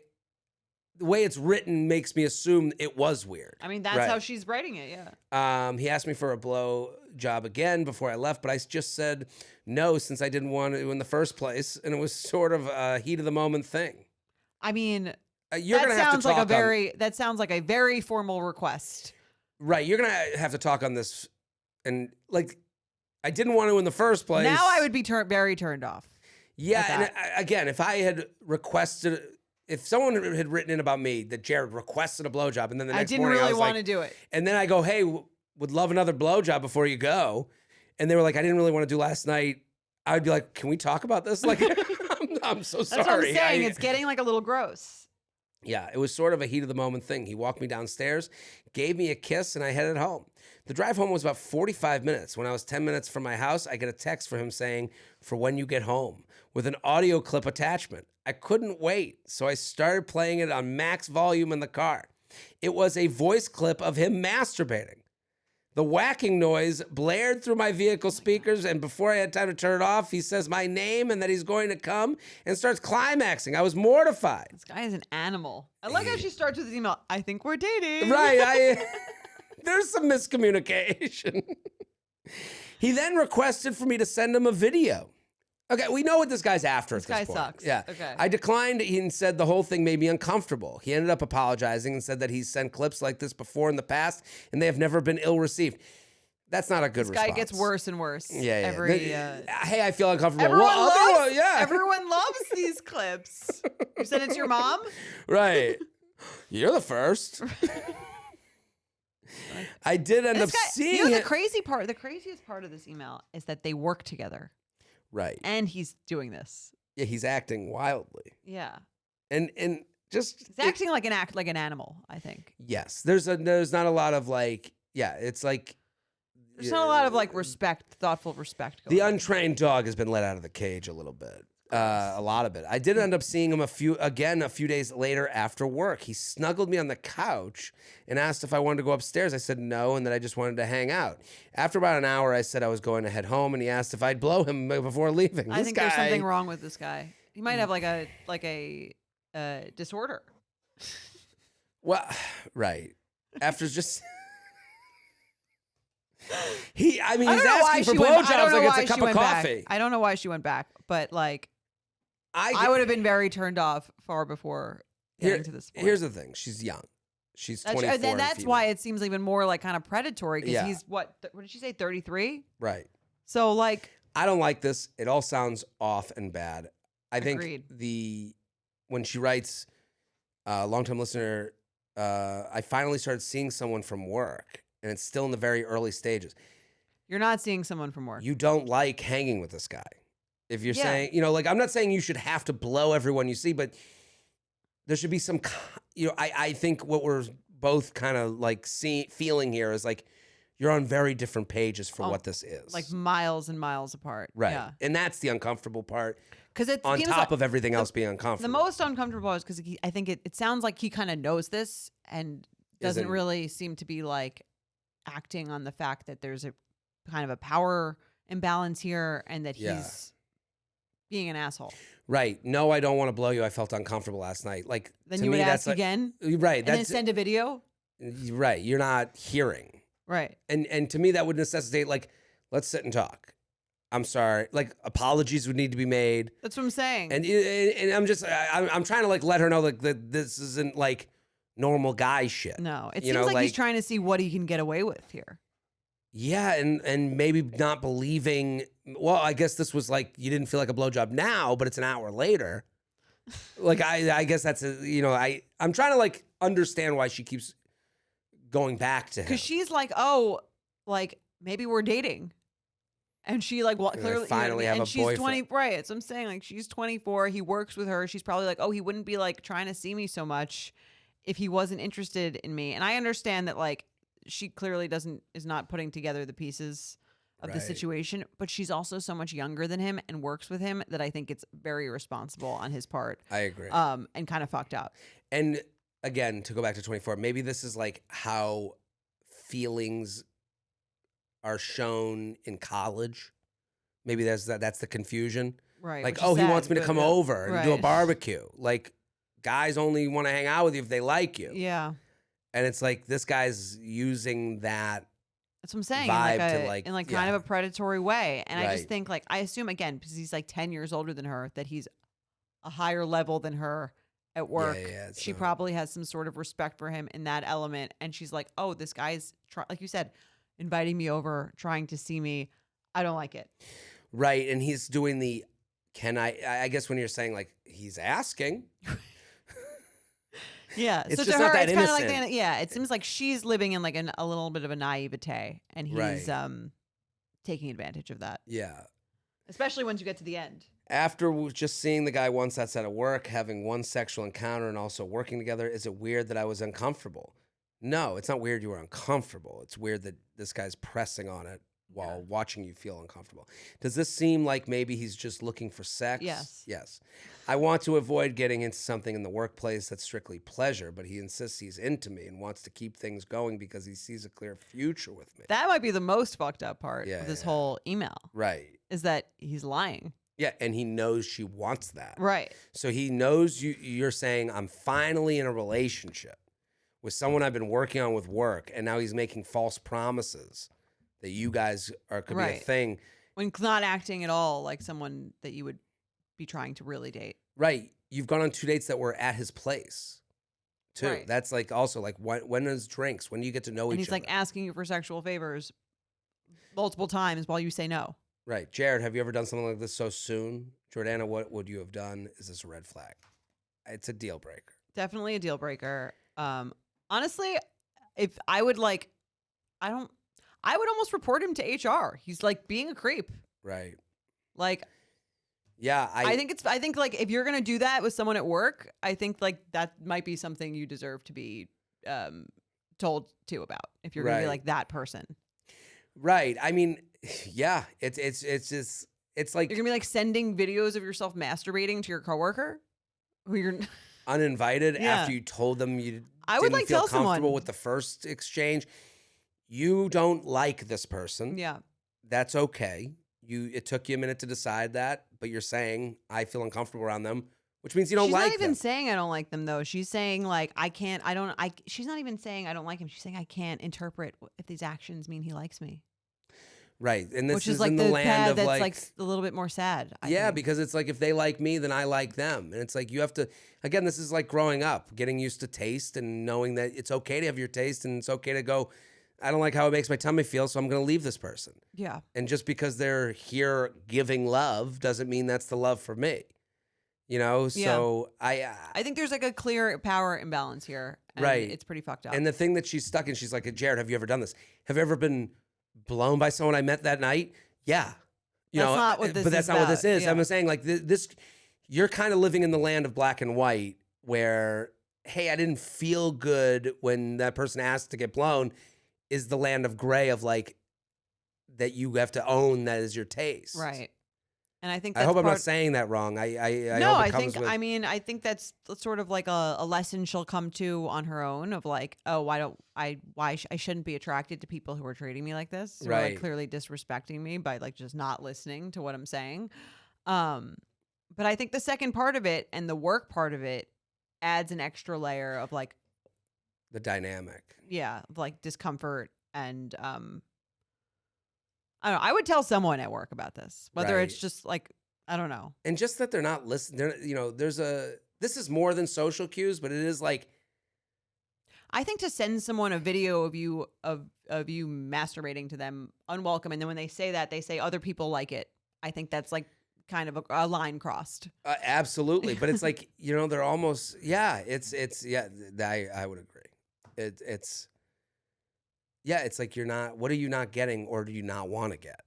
The way it's written makes me assume it was weird. I mean, that's Right. how she's writing it. Yeah. He asked me for a blow job again before I left, but I just said no since I didn't want to in the first place, and it was sort of a heat of the moment thing. I mean, You're that gonna have to sounds like talk that sounds like a very formal request. right. You're gonna have to talk on this, and like, I didn't want to in the first place. Now I would be very turned off. Yeah, and that. again, if I had requested. If someone had written in about me that Jared requested a blowjob, and then the I next didn't morning I really was want like, to do it. and then I go, hey, would love another blowjob before you go. And they were like, I didn't really want to do last night. I would be like, can we talk about this? Like, I'm so sorry. That's what I'm saying. It's getting like a little gross. Yeah, it was sort of a heat of the moment thing. He walked me downstairs, gave me a kiss, and I headed home. The drive home was about 45 minutes. When I was 10 minutes from my house, I get a text from him saying, for when you get home, with an audio clip attachment. I couldn't wait, so I started playing it on max volume in the car. It was a voice clip of him masturbating. The whacking noise blared through my vehicle speakers, and before I had time to turn it off, he says my name and that he's going to come and starts climaxing. I was mortified. This guy is an animal. I like how she starts with his email. I think we're dating. Right. There's some miscommunication. He then requested for me to send him a video. Okay, we know what this guy's after This at this guy point. sucks. Yeah. Okay. I declined and said the whole thing made me uncomfortable. He ended up apologizing and said that he's sent clips like this before in the past and they have never been ill received. That's not a good This response. guy gets worse and worse. Yeah, yeah. Every, Hey, I feel uncomfortable. everyone, Well, loves, yeah. everyone loves these clips. You sent it to your mom? Right. You're the first. I did end up This guy, seeing you know, it. the craziest part of this email is that they work together Right. and he's doing this. Yeah, he's acting wildly. Yeah. And just He's acting like an animal, I think. yes. There's not a lot of like, yeah, it's like There's not a lot of like respect, thoughtful respect going the on. untrained dog has been let out of the cage a little bit. A lot of it. I did end up seeing him a few days later after work. He snuggled me on the couch and asked if I wanted to go upstairs. I said no, and that I just wanted to hang out. After about an hour, I said I was going to head home, and he asked if I'd blow him before leaving. I This think there's something guy- wrong with this guy. He might have like a disorder. Well, right. After just. He's asking for blowjobs like it's a cup of coffee. I don't know why she went back, but like I would have been very turned off far before getting to this point. Here's the thing. She's young. She's 24. Then and that's female. why it seems even more like kind of predatory because Yeah. he's what did she say, 33? Right. So like I don't like this. It all sounds off and bad. I Agreed. think when she writes, long-time listener, I finally started seeing someone from work, and it's still in the very early stages. you're not seeing someone from work. You don't like hanging with this guy. If you're Yeah. saying, like, I'm not saying you should have to blow everyone you see, but there should be some, I think what we're both kind of like feeling here is like, you're on very different pages for what this is. like miles and miles apart. right. Yeah. And that's the uncomfortable part Because it on seems top like of everything the- else being the uncomfortable. most uncomfortable is because I think it sounds like he kind of knows this and doesn't Isn't- really seem to be like acting on the fact that there's a kind of a power imbalance here and that Yeah. he's being an asshole. Right. No, I don't want to blow you. I felt uncomfortable last night. Like, Then to you me, would that's ask like, again right. and then That's send a video. right. You're not hearing. Right. And to me, that would necessitate like, let's sit and talk. I'm sorry. Like, apologies would need to be made. That's what I'm saying. And I'm just I'm trying to like let her know like that this isn't like normal guy shit. no, it you seems know, like he's like- trying to see what he can get away with here. Yeah, and maybe not believing. Well, I guess this was like you didn't feel like a blowjob now, but it's an hour later. Like I guess that's I'm trying to like understand why she keeps going back to him. Because she's like, oh, like maybe we're dating. And she like, well, And I clearly, finally have and a she's 20, boyfriend. right? So I'm saying like she's 24. He works with her. She's probably like, oh, he wouldn't be like trying to see me so much if he wasn't interested in me. And I understand that like she clearly is not putting together the pieces of the Right. situation, but she's also so much younger than him and works with him that I think it's very responsible on his part. I agree. And kind of fucked up. And again, to go back to 24, maybe this is like how feelings are shown in college. Maybe that's the confusion. Right. Like, which is oh, he sad, wants me to but come yeah. over and do a Right. barbecue. Like, guys only want to hang out with you if they like you. Yeah. And it's like this guy's using that. That's what I'm saying. Vibe In to, like kind yeah. of a predatory way. And I just Right. think like I assume again, because he's like 10 years older than her, that he's a higher level than her at work. yeah, it's She not- probably has some sort of respect for him in that element. And she's like, oh, this guy's like you said, inviting me over, trying to see me. I don't like it. Right. And he's doing the I guess when you're saying like he's asking. Yeah. It's so just to not her, that it's kind of like innocent. it seems like she's living in like a little bit of a naivete and he's Right. taking advantage of that. Yeah. Especially once you get to the end. After just seeing the guy once outside of work, having one sexual encounter and also working together, is it weird that I was uncomfortable? No, it's not weird you were uncomfortable. It's weird that this guy's pressing on it while watching you feel uncomfortable. Does this seem like maybe he's just looking for sex? Yes. Yes. I want to avoid getting into something in the workplace that's strictly pleasure, but he insists he's into me and wants to keep things going because he sees a clear future with me. That might be the most fucked up part Yeah, of this yeah. whole email Right. is that he's lying. Yeah, and he knows she wants that. Right. So he knows you're saying, I'm finally in a relationship with someone I've been working on with work, and now he's making false promises that you guys could be a Right. thing. When not acting at all like someone that you would be trying to really date. Right. You've gone on 2 dates that were at his place, too. Right. That's like also like when is drinks? When do you get to know And each he's other? like asking you for sexual favors multiple times while you say no. Right. Jared, have you ever done something like this so soon? Jordana, what would you have done? Is this a red flag? It's a deal breaker. Definitely a deal breaker. Honestly, if I would I would almost report him to HR. He's like being a creep. Right. Like Yeah. I think like if you're gonna do that with someone at work, I think like that might be something you deserve to be told to about if you're gonna be Right. like that person. Right. I mean, yeah. It's just it's like You're gonna be like sending videos of yourself masturbating to your coworker who you're uninvited Yeah. after you told them you I would didn't like feel tell comfortable someone. with the first exchange. You don't like this person. Yeah. That's okay. It took you a minute to decide that, but you're saying I feel uncomfortable around them, which means you don't She's like not even them. saying I don't like them though. She's saying like she's not even saying I don't like him. She's saying I can't interpret if these actions mean he likes me. Right. And this Which is like in the the land pad of that's like a little bit more sad. I yeah, think. because it's like if they like me, then I like them. And it's like you have to, again, this is like growing up, getting used to taste and knowing that it's okay to have your taste and it's okay to go, I don't like how it makes my tummy feel, so I'm going to leave this person. Yeah. And just because they're here giving love doesn't mean that's the love for me. You know? So I think there's like a clear power imbalance here. And Right. It's pretty fucked up. and the thing that she's stuck in, she's like, Jared, have you ever done this? Have you ever been blown by someone I met that night? Yeah. That's not what this but that's is not what this about. is. Yeah. I'm saying like this, you're kind of living in the land of black and white where, hey, I didn't feel good when that person asked to get blown is the land of gray of like, that you have to own that is your taste. right. And I think I that's hope I'm part, not saying that wrong. I no, hope it I comes think with, I mean I think that's sort of like a lesson she'll come to on her own of like, oh, I shouldn't be attracted to people who are treating me like this, who are like Right. clearly disrespecting me by like just not listening to what I'm saying. But I think the second part of it and the work part of it adds an extra layer of like, the dynamic. yeah, of like discomfort and I don't know. I would tell someone at work about this, whether it's Right. just like, I don't know. And just that they're not listening. This is more than social cues, but it is like, I think to send someone a video of you masturbating to them unwelcome, and then when they say that, they say other people like it. I think that's like kind of a line crossed. absolutely. But it's like, they're almost, yeah, I would agree. It's like what are you not getting or do you not want to get?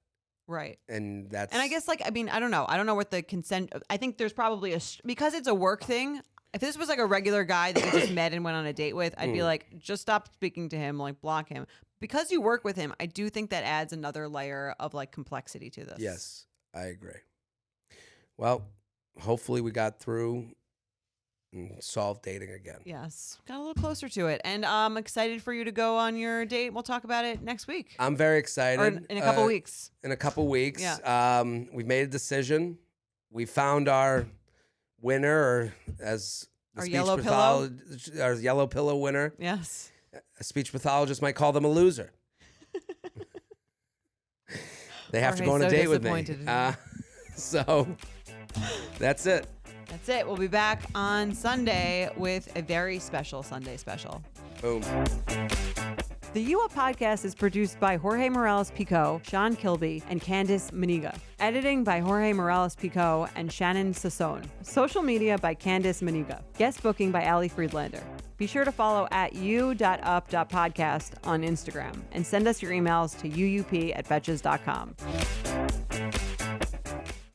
Right. And that's, And I guess like, I mean, I don't know what the consent, I think there's probably because it's a work thing. If this was like a regular guy that you just met and went on a date with, I'd be like, just stop speaking to him, like block him. Because you work with him, I do think that adds another layer of like complexity to this. yes, I agree. Well, hopefully we got through and solved dating again. Yes. Got a little closer to it. And I'm excited for you to go on your date. We'll talk about it next week. I'm very excited. Or in a couple weeks. In a couple weeks. Yeah. We've made a decision. We found our winner, or as the Our speech yellow pillow? our yellow pillow winner. Yes. A speech pathologist might call them a loser. They have to go on a Jorge's so date with me. disappointed. So that's it. That's it. We'll be back on Sunday with a very special Sunday special. Boom. The You Up podcast is produced by Jorge Morales-Pico, Sean Kilby, and Candice Maniga. Editing by Jorge Morales-Pico and Shannon Sassone. Social media by Candice Maniga. Guest booking by Ali Friedlander. Be sure to follow @u.up.podcast on Instagram and send us your emails to uup@betches.com.